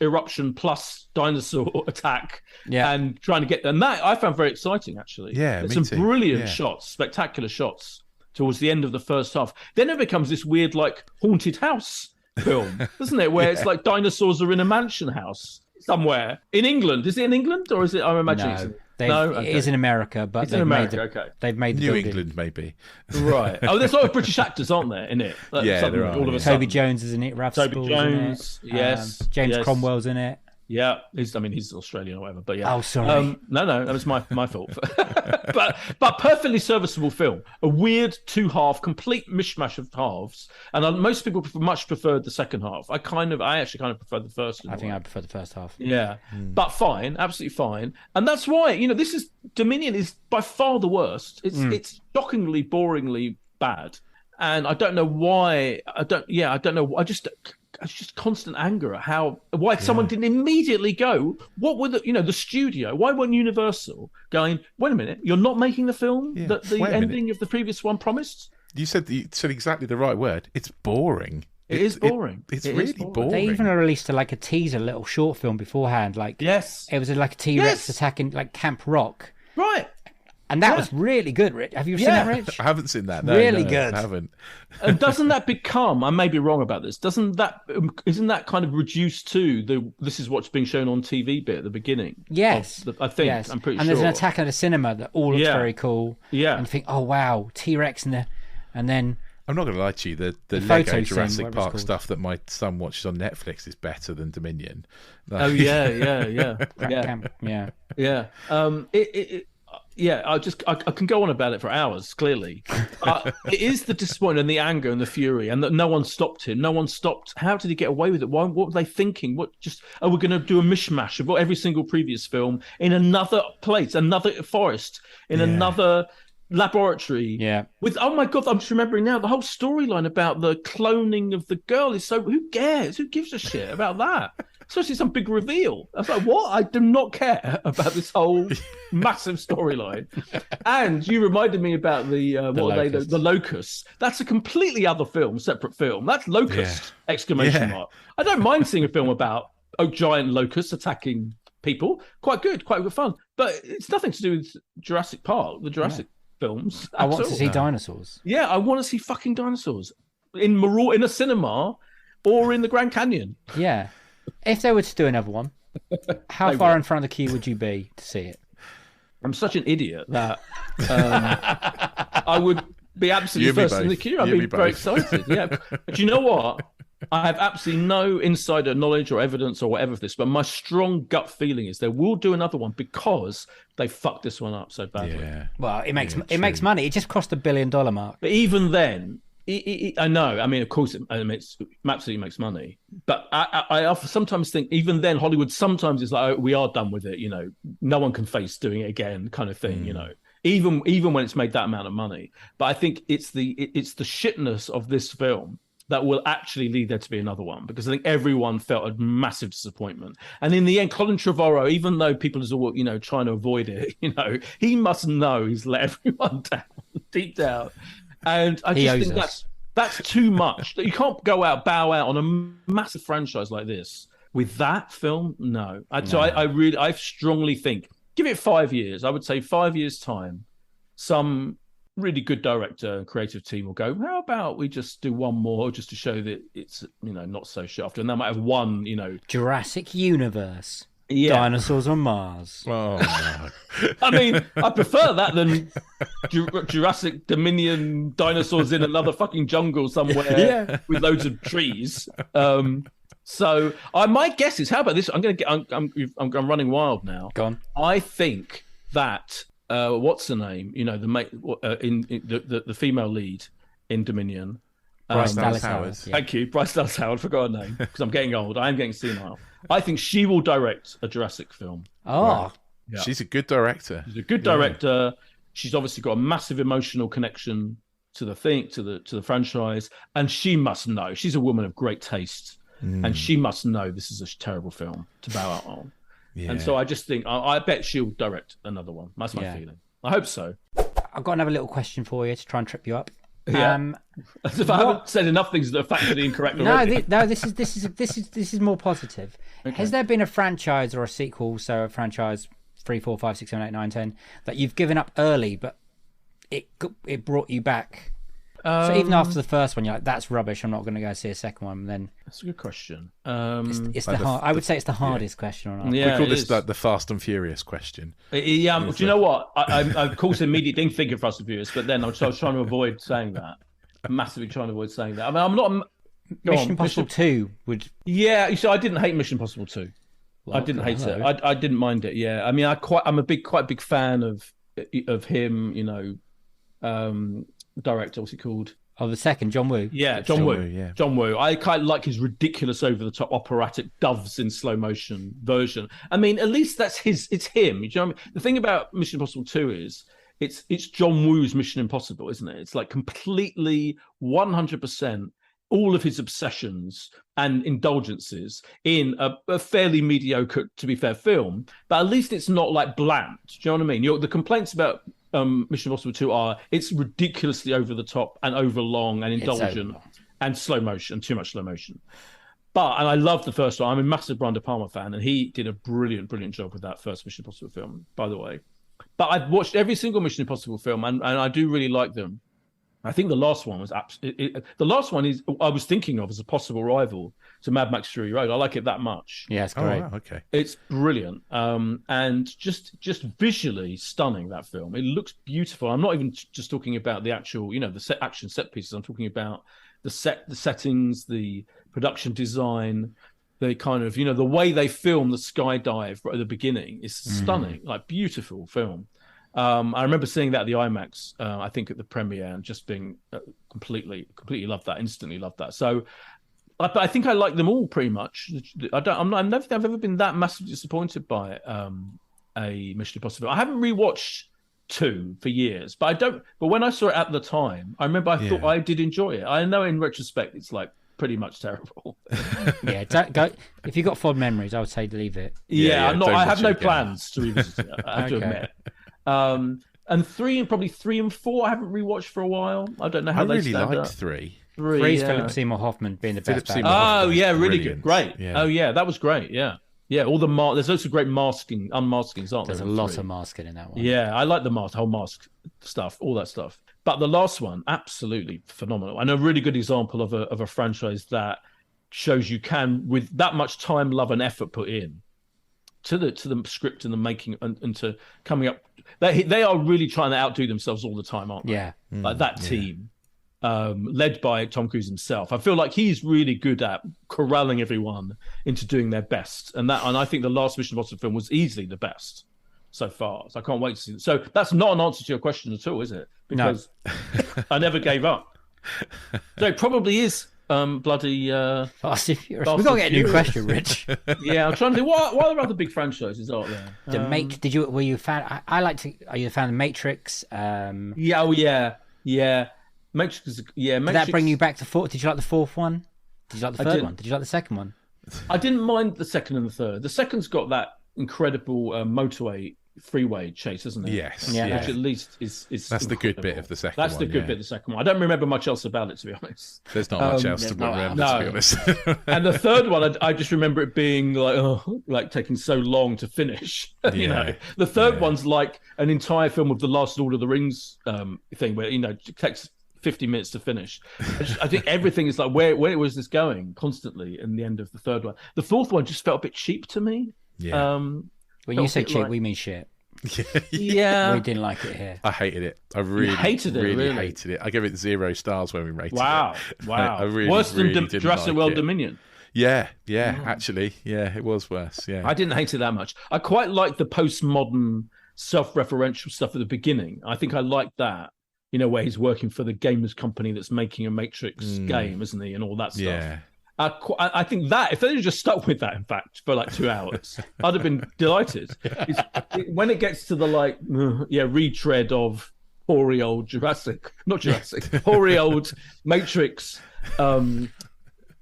eruption plus dinosaur attack, and trying to get there. And that I found very exciting, actually. Yeah, there's me some too. brilliant shots, spectacular shots towards the end of the first half. Then it becomes this weird, like, haunted house film, doesn't it? Where it's like dinosaurs are in a mansion house somewhere in England. Is it in England or is it? I'm imagining. No, it is in America, but it's in America. They've made the New building. England, maybe. Right. Oh, there's a lot of British actors, aren't there, in it? There are. All of a Toby sudden. Jones is in it. Ralph Toby Spall's Jones, in it. yes. James yes. Cromwell's in it. Yeah, he's Australian or whatever, but yeah. Oh, sorry. No, that was my fault. but perfectly serviceable film. A weird two-half, complete mishmash of halves, and most people much preferred the second half. I actually kind of preferred the first. I think I prefer the first half. Yeah, but fine, absolutely fine, and that's why Dominion is by far the worst. It's shockingly, boringly bad, and I don't know why. I don't know. It's just constant anger at why someone didn't immediately go. What were the studio? Why weren't Universal going? Wait a minute, you're not making the film that the ending of the previous one promised. You said exactly the right word. It's boring. It is boring. It's really boring. They even released a teaser, little short film beforehand. Yes, it was like a T-Rex attacking Camp Rock. Right. And that was really good, Rich. Have you seen that, Rich? I haven't seen that. No, really good. I haven't. And doesn't that become? I may be wrong about this. Isn't that kind of reduced to this is what's being shown on TV bit at the beginning? Yes, I think. Yes. I'm pretty sure. And there's an attack at a cinema that all looks very cool. Yeah. And you think, oh wow, T-Rex and then. I'm not going to lie to you. The Lego Jurassic Park stuff that my son watches on Netflix is better than Dominion. Oh yeah. I can go on about it for hours. Clearly, it is the disappointment and the anger and the fury, and that no one stopped him. No one stopped. How did he get away with it? What were they thinking? We're going to do a mishmash of every single previous film in another place, another forest, in another laboratory. Yeah. With oh my god, I'm just remembering now the whole storyline about the cloning of the girl is so. Who cares? Who gives a shit about that? Especially some big reveal. I was like, what? I do not care about this whole massive storyline. And you reminded me about the Locusts. That's a completely other film, separate film. That's Locust, exclamation mark. I don't mind seeing a film about giant locusts attacking people. Quite good fun. But it's nothing to do with Jurassic Park, the Jurassic films. I want to see dinosaurs. Yeah, I want to see fucking dinosaurs in a cinema or in the Grand Canyon. Yeah. If they were to do another one, how far in front of the queue would you be to see it? I'm such an idiot that I would be absolutely first in the queue. I'd be very excited. Yeah, but you know what? I have absolutely no insider knowledge or evidence or whatever of this, but my strong gut feeling is they will do another one because they fucked this one up so badly. Yeah. Well, it makes money. It just cost $1 billion mark. But even then. I know. I mean, of course, it absolutely makes money. But I sometimes think, even then, Hollywood sometimes is like, we are done with it. No one can face doing it again, kind of thing. Even when it's made that amount of money. But I think it's the shitness of this film that will actually lead there to be another one, because I think everyone felt a massive disappointment. And in the end, Colin Trevorrow, even though people are all trying to avoid it, he must know he's let everyone down deep down. And I just think that's too much. You can't bow out on a massive franchise like this with that film. No. So I strongly think, give it 5 years. I would say 5 years' time, some really good director and creative team will go, how about we just do one more just to show that it's not so shafted, and they might have one Jurassic Universe. Yeah. Dinosaurs on Mars. Oh, no. I mean, I prefer that than Jurassic Dominion dinosaurs in another fucking jungle somewhere with loads of trees. So my guess is, how about this? I'm running wild now. Go on. I think that what's her name? You know, the female lead in Dominion. Bryce Dallas Dallas Howard. Howard. Yeah. Thank you, Bryce Dallas Howard. Forgot her name because I'm getting old. I am getting senile. I think she will direct a Jurassic film. Oh, Yeah. She's a good director. She's a good director. She's obviously got a massive emotional connection to the franchise, and she must know. She's a woman of great taste, and she must know this is a terrible film to bow out on. Yeah. And so I just think I bet she'll direct another one. That's my feeling. I hope so. I've got another little question for you to try and trip you up. Yeah. As if I haven't said enough things that are factually incorrect already. No, this is more positive. Okay. Has there been a franchise or a sequel, so a franchise 3, 4, 5, 6, 7, 8, 9, 10 that you've given up early, but it brought you back? So even after the first one, you're like, that's rubbish, I'm not going to go see a second one. Then That's a good question. it's the hard. I would say it's the hardest question on our. Yeah, we call this is. like the Fast and Furious question. Do you know what? I of course immediately didn't think of Fast and Furious, but then I was trying to avoid saying that. Massively trying to avoid saying that. I mean, I'm not. Mission Impossible 2 would. Yeah, you see, I didn't hate Mission Impossible 2. Well, I didn't hate it. I didn't mind it. Yeah, I mean, I'm a quite big fan of him. You know, director. What's he called? Oh, the second, John Woo. Yeah, John Woo. Yeah. John Woo. I kind of like his ridiculous, over-the-top, operatic doves in slow motion version. I mean, at least that's his. It's him. You know what I mean? The thing about Mission Impossible 2 is it's John Woo's Mission Impossible, isn't it? It's like completely 100% all of his obsessions and indulgences in a fairly mediocre, to be fair, film. But at least it's not like bland. Do you know what I mean? The complaints about Mission Impossible 2 are it's ridiculously over the top and overlong and indulgent and slow motion, too much slow motion. And I love the first one. I'm a massive Brian De Palma fan, and he did a brilliant job with that first Mission Impossible film, by the way. But I've watched every single Mission Impossible film, and I do really like them. I think the last one was the last one is I was thinking of as a possible rival to Mad Max Fury Road. I like it that much. Yeah, it's great. Oh, wow, okay. It's brilliant, and just visually stunning. That film. It looks beautiful. I'm not even just talking about the actual, you know, the action set pieces. I'm talking about the settings, the production design, the kind of, you know, the way they film the skydive right at the beginning is stunning. Like, beautiful film. I remember seeing that at the IMAX, I think at the premiere, and just being completely loved that, instantly loved that. So I think I like them all pretty much. I never think I've ever been that massively disappointed by a Mission Impossible. I haven't rewatched 2 for years, but when I saw it at the time, I remember I thought I did enjoy it. I know in retrospect it's like pretty much terrible. Yeah, don't go. If you've got fond memories, I would say leave it. I have no plans to revisit it, I have to admit. And 3 and 4 I haven't rewatched for a while. I don't know how they stand up. I really liked 3. 3's Philip Seymour Hoffman being the Philip best. Seymour Batman. Hoffman. Oh yeah, really Brilliant. good, great. Yeah. Oh yeah, that was great. Yeah, all the there's lots of great unmaskings, aren't there? There's a lot of masking in that one. Yeah, I like the whole mask stuff, all that stuff. But the last one, absolutely phenomenal, and a really good example of a franchise that shows you can, with that much time, love, and effort put in to the script and the making and to coming up. They are really trying to outdo themselves all the time, aren't they? Yeah. Like that team, led by Tom Cruise himself. I feel like he's really good at corralling everyone into doing their best, and I think the last Mission Impossible film was easily the best so far. So I can't wait to see it. So that's not an answer to your question at all, is it? Because I never gave up. So it probably is bloody Fast and Furious. We've got to get a new question, Rich. Yeah, I'm trying to think what are other big franchises out there. Were you a fan? Are you a fan of Matrix? Yeah. Matrix is Did that bring you back to 4? Did you like the 4th one? Did you like the 3rd one? Did you like the 2nd one? I didn't mind the 2nd and the 3rd. The 2nd's got that incredible motorway freeway chase, isn't it? Yes. Which at least is that's the good bit of the second one. That's the good bit of the second one. I don't remember much else about it, to be honest. There's not much else to remember, to be honest. And the 3rd one, I just remember it being like taking so long to finish. You know, the 3rd one's like an entire film of the last Lord of the Rings thing, where, you know, it takes 50 minutes to finish. I think everything is like, where was this going constantly in the end of the 3rd one. The 4th one just felt a bit cheap to me. Yeah. When you say cheap, we mean shit. Yeah. We didn't like it here. I hated it. I really hated it. I gave it 0 stars when we rated it. Wow. I really, Worse than really didn't Jurassic like World it. Dominion. Yeah, actually, yeah, it was worse. Yeah, I didn't hate it that much. I quite like the postmodern, self-referential stuff at the beginning. I think I like that. Where he's working for the gamers company that's making a Matrix game, isn't he, and all that stuff. Yeah. I think that if they'd just stuck with that, in fact, for like 2 hours, I'd have been delighted. When it gets to the retread of hoary old hoary old Matrix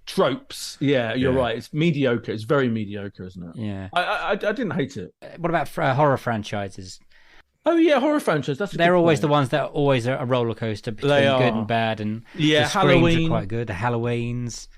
tropes. Yeah, you're right. It's mediocre. It's very mediocre, isn't it? Yeah. I didn't hate it. What about horror franchises? Oh yeah, horror franchise. They're always the ones that are always a roller coaster between good and bad, and the Screams are quite good. The Halloweens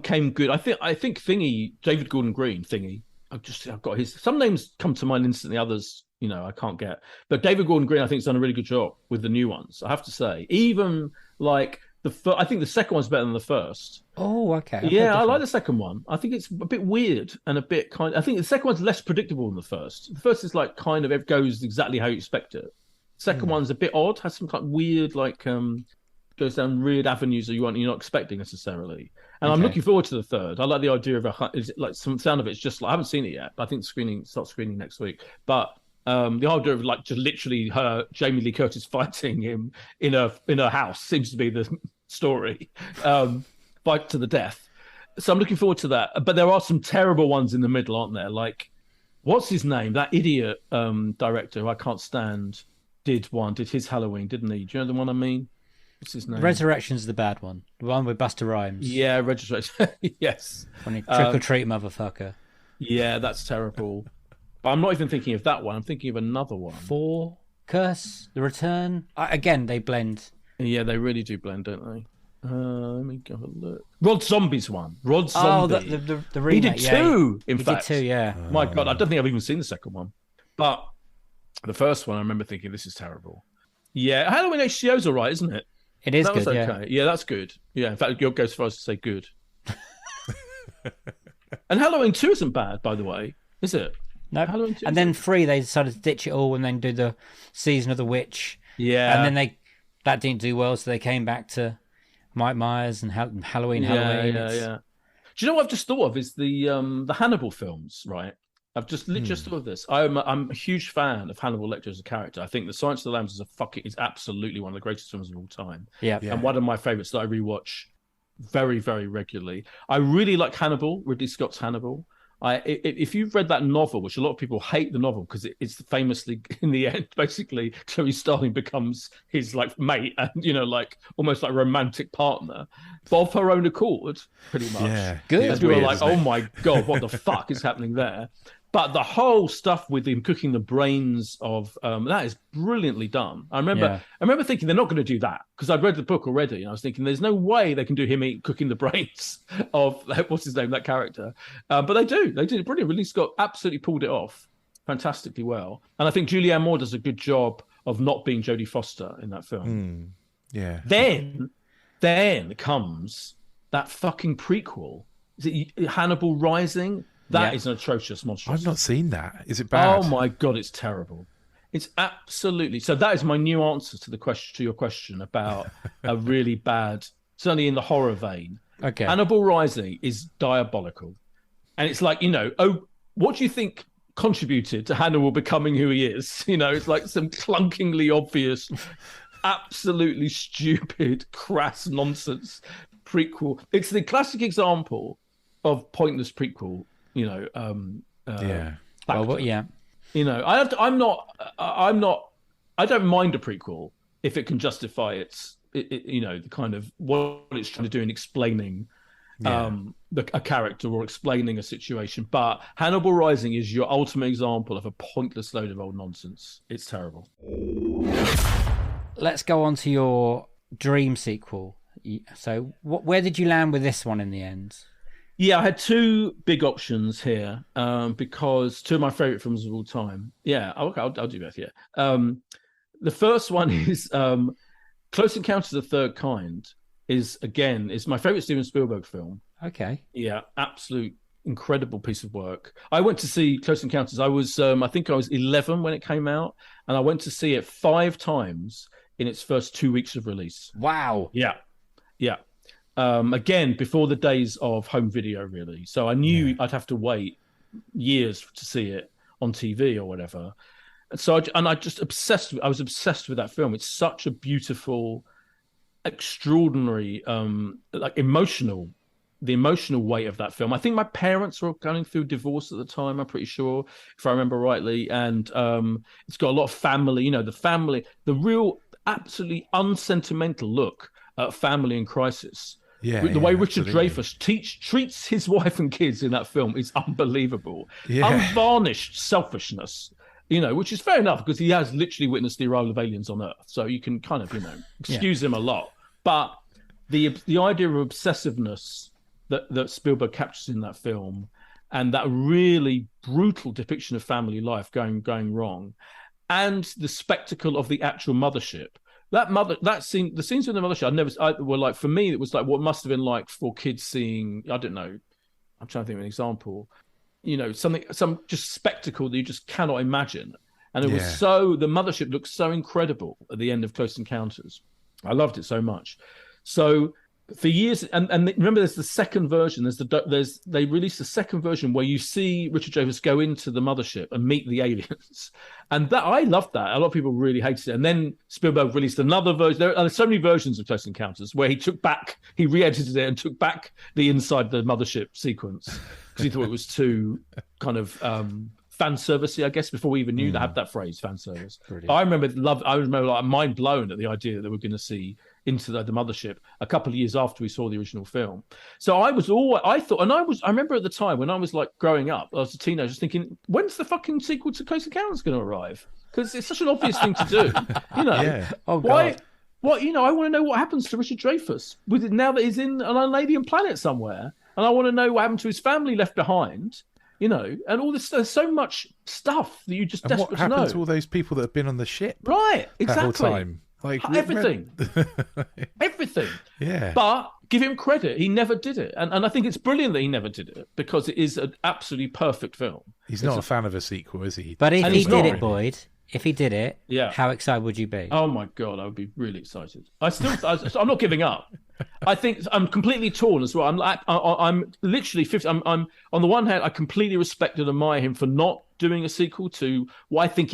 came good. I think Thingy, David Gordon Green, Thingy. I've got his. Some names come to mind instantly. Others, I can't get. But David Gordon Green, I think, has done a really good job with the new ones. I have to say, even like I think the second one's better than the first. Oh, okay. I like the second one. I think it's a bit weird and a bit I think the second one's less predictable than the first. The first is like kind of, it goes exactly how you expect it. The second one's a bit odd, has some kind of weird, goes down weird avenues that you're not expecting necessarily. And I'm looking forward to the third. I like the idea of some sound of it's just like, I haven't seen it yet, but I think starts screening next week. But the idea of just literally Jamie Lee Curtis fighting him in a house seems to be the story. Fight to the death. So I'm looking forward to that. But there are some terrible ones in the middle, aren't there? Like, what's his name? That idiot director who I can't stand did his Halloween, didn't he? Do you know the one I mean? What's his name? Resurrection's the bad one. The one with Busta Rhymes. Yeah, Resurrection. Yes. When he trick or treat motherfucker. Yeah, that's terrible. But I'm not even thinking of that one. I'm thinking of another one. 4, Curse, The Return. Again, they blend. Yeah, they really do blend, don't they? Let me go have a look. Rod Zombie's one. Rod Zombie. Oh, the remake. He did two, in fact. He did two, yeah. My God, I don't think I've even seen the second one. But the first one, I remember thinking, this is terrible. Yeah, Halloween HCO's all right, isn't it? It is that good, was okay. Yeah, that's good. Yeah, in fact, it goes as far as to say good. And Halloween 2 isn't bad, by the way, is it? No. Halloween 2 and then 3, they decided to ditch it all and then do the Season of the Witch. Yeah. And then that didn't do well, so they came back to Mike Myers and Halloween. Yeah. Do you know what I've just thought of is the Hannibal films, right? I've just thought of this. I'm a huge fan of Hannibal Lecter as a character. I think The Silence of the Lambs is absolutely one of the greatest films of all time. Yeah. And one of my favorites that I rewatch very, very regularly. I really like Hannibal, Ridley Scott's Hannibal. If you've read that novel, which a lot of people hate the novel because it's famously in the end, basically, Clarice Starling becomes his mate and almost like romantic partner, but of her own accord, pretty much. Yeah, good. And people are like, "Oh my God, what the fuck is happening there?" But the whole stuff with him cooking the brains of that is brilliantly done. I remember thinking they're not going to do that because I'd read the book already, and I was thinking there's no way they can do him cooking the brains of what's his name, that character. But they do. They did it brilliant. Ridley Scott absolutely pulled it off fantastically well, and I think Julianne Moore does a good job of not being Jodie Foster in that film. Yeah. Then comes that fucking prequel. Is it Hannibal Rising? That is an atrocious monstrosity. I've not seen that. Is it bad? Oh my God, it's terrible. It's absolutely. So that is my new answer to your question about a really bad, certainly in the horror vein. Okay. Hannibal Rising is diabolical. And it's like, what do you think contributed to Hannibal becoming who he is? It's like some clunkingly obvious, absolutely stupid, crass nonsense prequel. It's the classic example of pointless prequel. Yeah. I don't mind a prequel if it can justify the kind of what it's trying to do in explaining a character or explaining a situation. But Hannibal Rising is your ultimate example of a pointless load of old nonsense. It's terrible. Let's go on to your dream sequel. So where did you land with this one in the end? Yeah, I had two big options here because two of my favorite films of all time. Yeah, okay, I'll do both. Yeah, the first one is Close Encounters of the Third Kind. Is my favorite Steven Spielberg film. Okay. Yeah, absolute incredible piece of work. I went to see Close Encounters. I think I was 11 when it came out, and I went to see it 5 times in its first 2 weeks of release. Wow. Yeah. Again, before the days of home video, really. So I knew I'd have to wait years to see it on TV or whatever. And so I just obsessed. I was obsessed with that film. It's such a beautiful, extraordinary, like emotional. The emotional weight of that film. I think my parents were going through divorce at the time. I'm pretty sure, if I remember rightly. And it's got a lot of family. You know, the real, absolutely unsentimental look at family in crisis. Yeah, the way Richard absolutely. Dreyfuss treats his wife and kids in that film is unbelievable. Yeah. Unvarnished selfishness, you know, which is fair enough because he has literally witnessed the arrival of aliens on Earth, so you can kind of, you know, excuse him a lot. But the idea of obsessiveness that Spielberg captures in that film, and that really brutal depiction of family life going wrong, and the spectacle of the actual mothership. The scenes in the mothership, were like, for me, it was like what must have been like for kids seeing, I don't know, I'm trying to think of an example, you know, some just spectacle that you just cannot imagine. And it was the mothership looked so incredible at the end of Close Encounters. I loved it so much. So for years, and remember, there's the second version. They released the second version where you see Richard Dreyfuss go into the mothership and meet the aliens, and that I loved that. A lot of people really hated it, and then Spielberg released another version. There are so many versions of Close Encounters where he re-edited it and took back the inside the mothership sequence because he thought it was too kind of fan servicey, I guess, before we even knew to have that phrase, fan service. I remember like mind blown at the idea that they were going to see into the mothership a couple of years after we saw the original film. So I remember at the time when I was like growing up, I was a teenager, just thinking, when's the fucking sequel to Close Encounters going to arrive? Because it's such an obvious thing to do, you know. Yeah. Oh, why? God. What, you know, I want to know what happens to Richard Dreyfuss with it now that he's in an alien planet somewhere, and I want to know what happened to his family left behind. You know, and all this, there's so much stuff that you just desperate to know. What happened to all those people that have been on the ship? Right, exactly. That whole time. Like everything. Everything. Yeah. But give him credit. He never did it. And I think it's brilliant that he never did it because it is an absolutely perfect film. He's not a fan of a sequel, is he? But if he did not. it, Boyd, if he did it, how excited would you be? Oh my God, I would be really excited. I'm not giving up. I think I'm completely torn as well. I'm literally 50. I'm on the one hand, I completely respect and admire him for not doing a sequel to what I think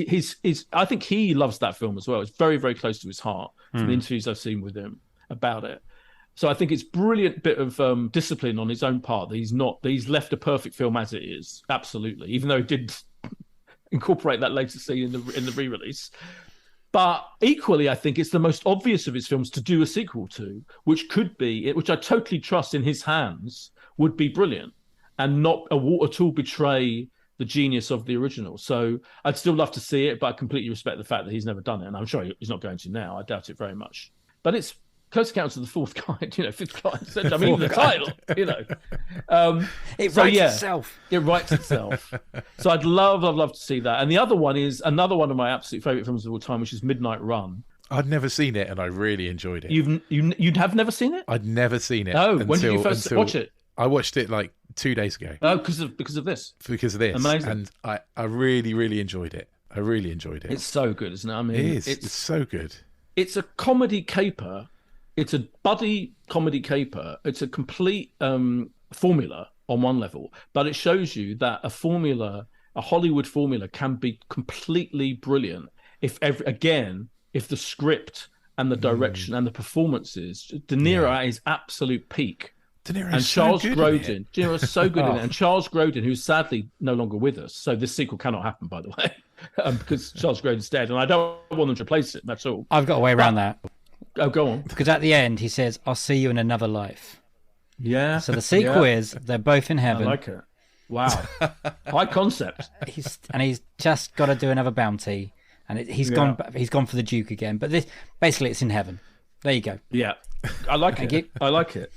I think he loves that film as well. It's very, very close to his heart from the interviews I've seen with him about it. So I think it's brilliant bit of discipline on his own part that he's left a perfect film as it is. Absolutely, even though he did incorporate that later scene in the re-release. But equally, I think it's the most obvious of his films to do a sequel to, which I totally trust in his hands, would be brilliant and not at all betray the genius of the original. So I'd still love to see it, but I completely respect the fact that he's never done it. And I'm sure he's not going to now. I doubt it very much. But it's Close Encounters of the Fourth Kind, you know, Fifth Kind. I mean, the title, you know. It writes itself. It writes itself. So I'd love to see that. And the other one is another one of my absolute favourite films of all time, which is Midnight Run. I'd never seen it, and I really enjoyed it. You'd have never seen it? I'd never seen it. Oh, when did you first watch it? I watched it like 2 days ago. Oh, because of this. Because of this. Amazing. And I really, really enjoyed it. I really enjoyed it. It's so good, isn't it? I mean, it is. It's so good. It's a comedy caper. It's a buddy comedy caper. It's a complete formula on one level, but it shows you that a Hollywood formula, can be completely brilliant if the script and the direction and the performances. De Niro at his absolute peak. De Niro and Charles Grodin. De Niro is so good in it. And Charles Grodin, who's sadly no longer with us, so this sequel cannot happen, by the way, because Charles Grodin's dead, and I don't want them to replace it. That's all. I've got a way around that. Oh, go on. Because at the end, he says, "I'll see you in another life." Yeah. So the sequel is they're both in heaven. I like it. Wow. High concept. He's just got to do another bounty, and he's gone for the Duke again. But basically, it's in heaven. There you go. Yeah, I like it. I like it.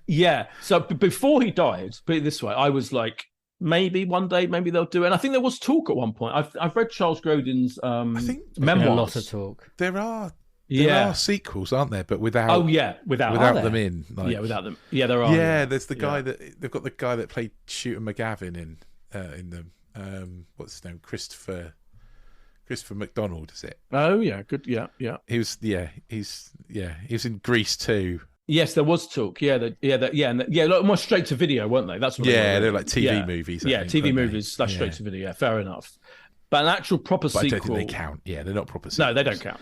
Yeah. So before he died, put it this way, I was like, maybe one day, maybe they'll do it. And I think there was talk at one point. I've read Charles Grodin's I think A memoirs. lot of talk. There are sequels, aren't there? But without without them in. Like, without them. Yeah, there are. Yeah, there's the guy that they've got the guy that played Shooter McGavin in them. What's his name? Christopher McDonald, is it? Oh yeah, good. Yeah. He was in Grease too. Yes, there was talk. Yeah, like more straight to video, weren't they? That's what they're like TV movies. I think, TV weren't movies they? / straight to video. Yeah, fair enough. But an actual proper But sequel. I don't think they count. Yeah, they're not proper sequels. No, they don't count.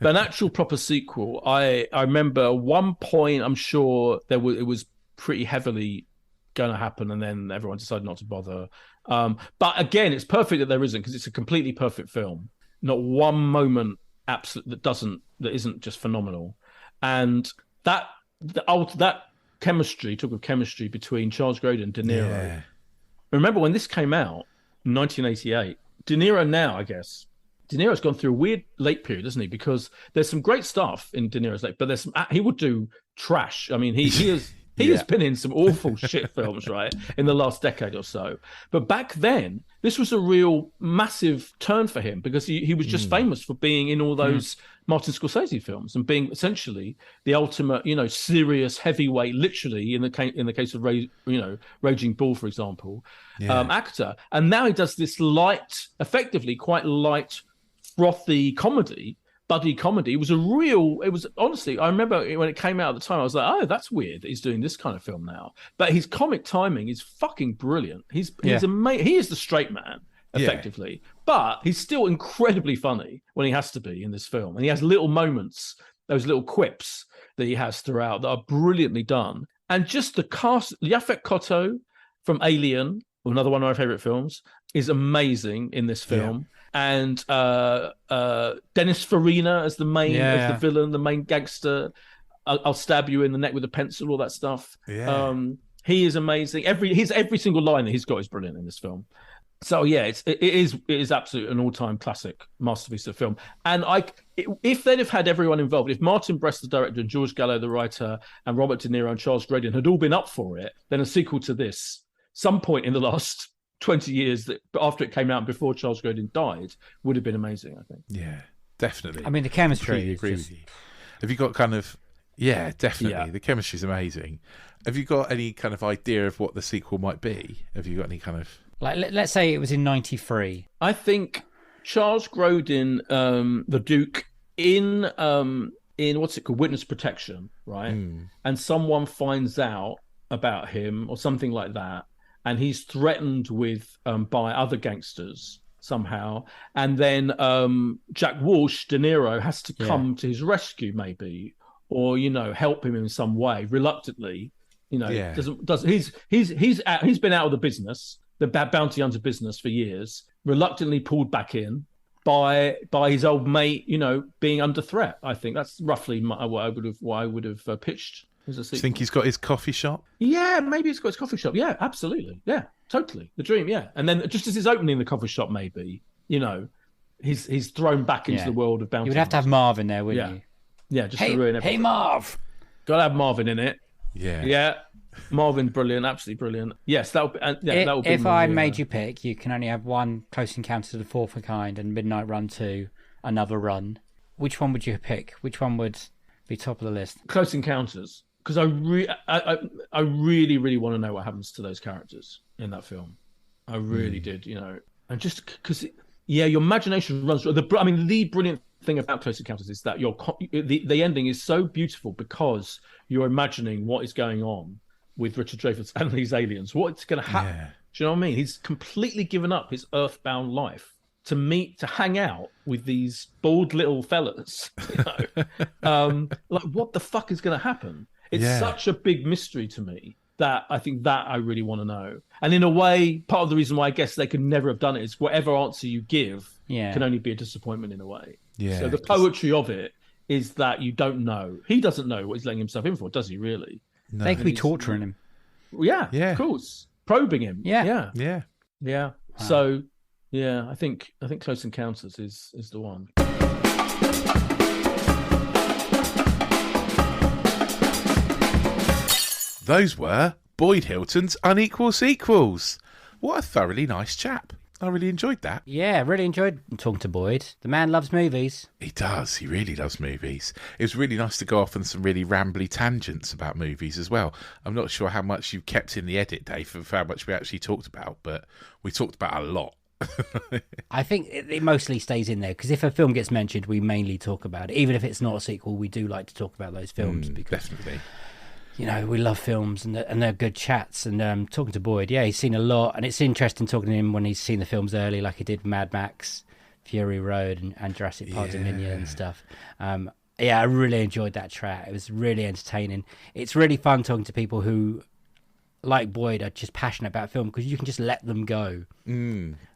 But an actual proper sequel, I remember at one point, I'm sure it was pretty heavily going to happen, and then everyone decided not to bother. But again, it's perfect that there isn't, because it's a completely perfect film. Not one moment that isn't just phenomenal. And that chemistry, talk of chemistry between Charles Grodin and De Niro. Yeah. Remember when this came out in 1988? De Niro now, I guess. De Niro's gone through a weird late period, hasn't he? Because there's some great stuff in De Niro's late, but he would do trash. I mean, he has been in some awful shit films, right, in the last decade or so. But back then, this was a real massive turn for him, because he was just famous for being in all those Martin Scorsese films and being essentially the ultimate, serious heavyweight, literally in the case of Raging Bull, for example, actor. And now he does this effectively quite light, frothy comedy. Buddy comedy. It was honestly, I remember when it came out at the time, I was like, oh, that's weird that he's doing this kind of film now. But his comic timing is fucking brilliant. He's amazing. He is the straight man, effectively. But he's still incredibly funny when he has to be in this film. And he has little moments, those little quips that he has throughout that are brilliantly done. And just the cast, Yaphet Kotto from Alien, another one of my favorite films, is amazing in this film. And Dennis Farina as the as the villain, the main gangster. I'll stab you in the neck with a pencil, all that stuff. He is amazing. Every single line that he's got is brilliant in this film. So it is absolutely an all-time classic masterpiece of film. And if they'd have had everyone involved, if Martin Brest, the director, and George Gallo, the writer, and Robert De Niro and Charles Grodin had all been up for it, then a sequel to this, some point in the last 20 years that after it came out and before Charles Grodin died, would have been amazing, I think. Yeah, definitely. I mean, the chemistry agree with you. Have you got kind of... Yeah, definitely. Yeah. The chemistry's amazing. Have you got any kind of idea of what the sequel might be? Have you got any kind of... Like, let's say it was in 93. I think Charles Grodin, the Duke, in what's it called, witness protection, right? And someone finds out about him or something like that, and he's threatened with by other gangsters somehow, and then Jack Walsh, De Niro, has to come to his rescue, maybe, or help him in some way, reluctantly. He's been out of the business, the bounty hunter business, for years, reluctantly pulled back in by his old mate, being under threat. I think that's roughly what I would have pitched. Do you think he's got his coffee shop? Yeah, maybe he's got his coffee shop. Yeah, absolutely. Yeah, totally. The dream, yeah. And then just as he's opening the coffee shop, maybe, he's thrown back into the world of bounty. You would have to have Marv in there, wouldn't you? Yeah, just to ruin everything. Hey, Marv! Got to have Marvin in it. Yeah. Yeah. Marvin, brilliant, absolutely brilliant. Yes, that would be. If I made you pick, you can only have one Close Encounters of the Fourth kind and Midnight Run 2, another run. Which one would you pick? Which one would be top of the list? Close Encounters. Because I really, really want to know what happens to those characters in that film. I really did, and just because, your imagination runs through. The brilliant thing about Close Encounters is that the ending is so beautiful because you're imagining what is going on with Richard Dreyfuss and these aliens. What's going to happen? Yeah. Do you know what I mean? He's completely given up his earthbound life to hang out with these bald little fellas. Like, what the fuck is going to happen? It's such a big mystery to me that I think that I really want to know. And in a way, part of the reason why I guess they could never have done it is whatever answer you give can only be a disappointment in a way. Yeah. So the poetry of it is that you don't know. He doesn't know what he's letting himself in for, does he really? No. They could be torturing him. Yeah, of course. Probing him. Yeah. Wow. So, I think Close Encounters is the one. Those were Boyd Hilton's Unequal sequels. What a thoroughly nice chap. I really enjoyed that. Yeah, really enjoyed talking to Boyd. The man loves movies. He does. He really loves movies. It was really nice to go off on some really rambly tangents about movies as well. I'm not sure how much you kept in the edit, Dave, of how much we actually talked about, but we talked about a lot. I think it mostly stays in there because if a film gets mentioned, we mainly talk about it. Even if it's not a sequel, we do like to talk about those films because Definitely. you know, we love films and they're good chats. And talking to Boyd, yeah, he's seen a lot, and it's interesting talking to him when he's seen the films early, like he did Mad Max, Fury Road, and Jurassic Park Dominion and stuff. Yeah, I really enjoyed that chat. It was really entertaining. It's really fun talking to people who, like Boyd, are just passionate about film because you can just let them go.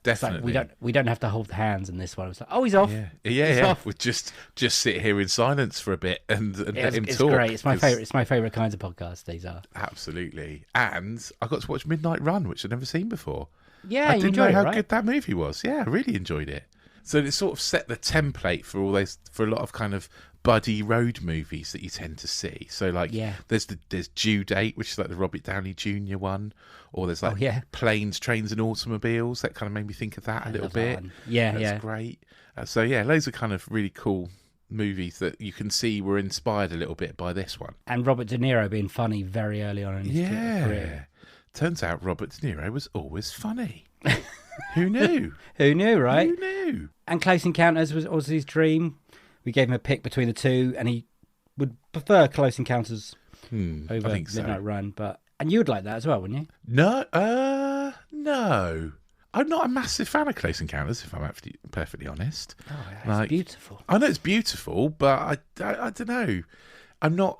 Definitely. Like we don't have to hold hands in this one. It's like, oh, he's off. He's off. We just sit here in silence for a bit and let him it's talk. Great. It's my favorite. It's my favorite kinds of podcasts. These are Absolutely. And I got to watch Midnight Run, which I'd never seen before. Yeah, I you didn't know enjoyed how it, right? good that movie was. Yeah, I really enjoyed it. So it sort of set the template for all those, for a lot of kind of buddy road movies that you tend to see. So like, there's Due Date, which is like the Robert Downey Jr. one, or there's like Planes, Trains and Automobiles. That kind of made me think of that a little bit. That's great. So yeah, loads of kind of really cool movies that you can see were inspired a little bit by this one. And Robert De Niro being funny very early on in his career. Turns out Robert De Niro was always funny. Who knew? Who knew, right? Who knew? And Close Encounters was his dream. We gave him a pick between the two, and he would prefer Close Encounters over Midnight Run. And you would like that as well, wouldn't you? No. I'm not a massive fan of Close Encounters, if I'm perfectly honest. Oh, yeah, it's beautiful. I know it's beautiful, but I don't know. I'm not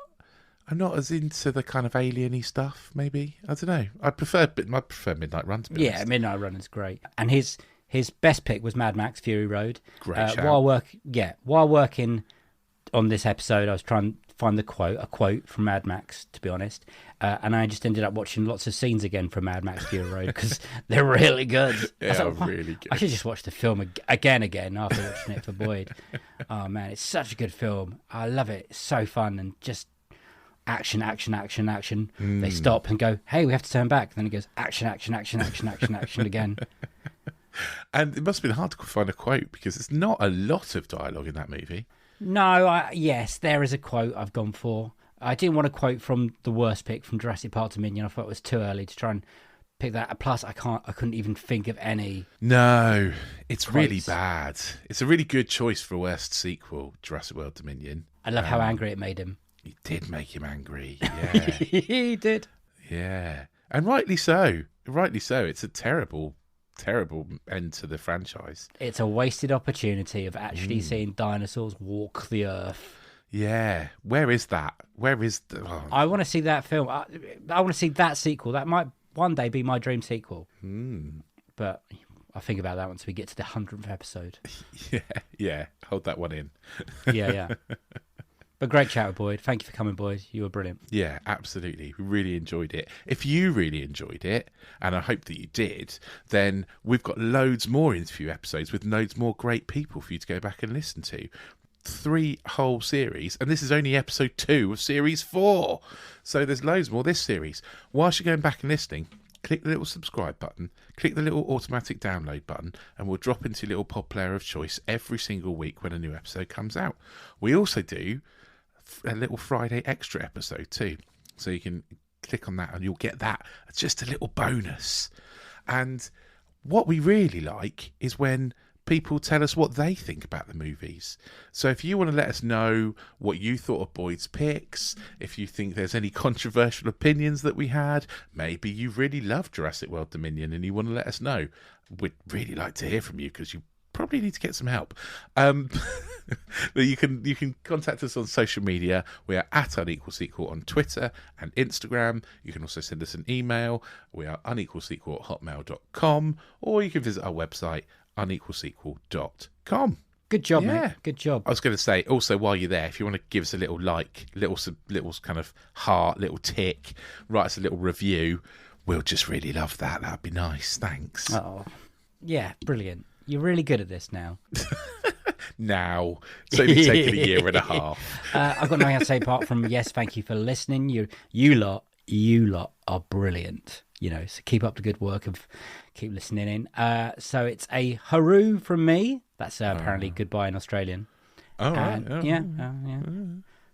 as into the kind of alien-y stuff, maybe. I don't know. I prefer Midnight Run, to be honest. Yeah, Midnight Run is great. And his best pick was Mad Max Fury Road. Great shout. While working on this episode, I was trying to find a quote from Mad Max, to be honest. And I just ended up watching lots of scenes again from Mad Max Fury Road because they're really good. Really good. I should just watch the film again after watching it for Boyd. Oh, man, it's such a good film. I love it. It's so fun and just action. They stop and go, hey, we have to turn back. And then it goes, action again. And it must have been hard to find a quote because there's not a lot of dialogue in that movie. No, yes, there is a quote I've gone for. I didn't want a quote from the worst pick from Jurassic Park Dominion. I thought it was too early to try and pick that. Plus, I couldn't even think of any. No, it's quotes. Really bad. It's a really good choice for worst sequel, Jurassic World Dominion. I love how angry it made him. It did make him angry. Yeah, he did. Yeah, and rightly so. It's a terrible end to the franchise. It's a wasted opportunity of actually seeing dinosaurs walk the earth. Yeah, where is that? I want to see that film. I want to see that sequel. That might one day be my dream sequel. But I'll think about that once we get to the 100th episode. Yeah. Hold that one in. Yeah. But great chat with Boyd. Thank you for coming, Boyd. You were brilliant. Yeah, absolutely. We really enjoyed it. If you really enjoyed it, and I hope that you did, then we've got loads more interview episodes with loads more great people for you to go back and listen to. 3 whole series, and this is only episode 2 of series 4. So there's loads more this series. Whilst you're going back and listening, click the little subscribe button, click the little automatic download button, and we'll drop into your little pod player of choice every single week when a new episode comes out. We also do a little Friday extra episode too, so you can click on that and you'll get that as just a little bonus. And what we really like is when people tell us what they think about the movies. So if you want to let us know what you thought of Boyd's picks, if you think there's any controversial opinions that we had, maybe you really love Jurassic World Dominion and you want to let us know, we'd really like to hear from you because you probably need to get some help. You can contact us on social media. We are at Unequal Sequel on Twitter and Instagram. You can also send us an email. We are unequalsequel@hotmail.com, or you can visit our website unequalsequel.com. Good job, mate. Good job. I was going to say, also, while you're there, if you want to give us a little like, little kind of heart, little tick, write us a little review, we'll just really love that. That'd be nice. Thanks. Oh, yeah, brilliant. You're really good at this now. Now. It's only taken a year and a half. I've got nothing to say apart from, yes, thank you for listening. You lot are brilliant. You know, so keep up the good work of keep listening in. So it's a hooroo from me. That's apparently goodbye in Australian. Oh, right. Yeah.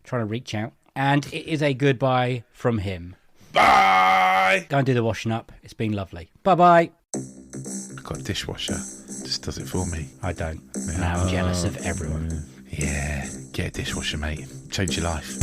Trying to reach out. And it is a goodbye from him. Bye! Go and do the washing up. It's been lovely. Bye-bye. I've got a dishwasher. just does it for me. I don't. Now I'm jealous of everyone. Yeah, get a dishwasher, mate. Change your life.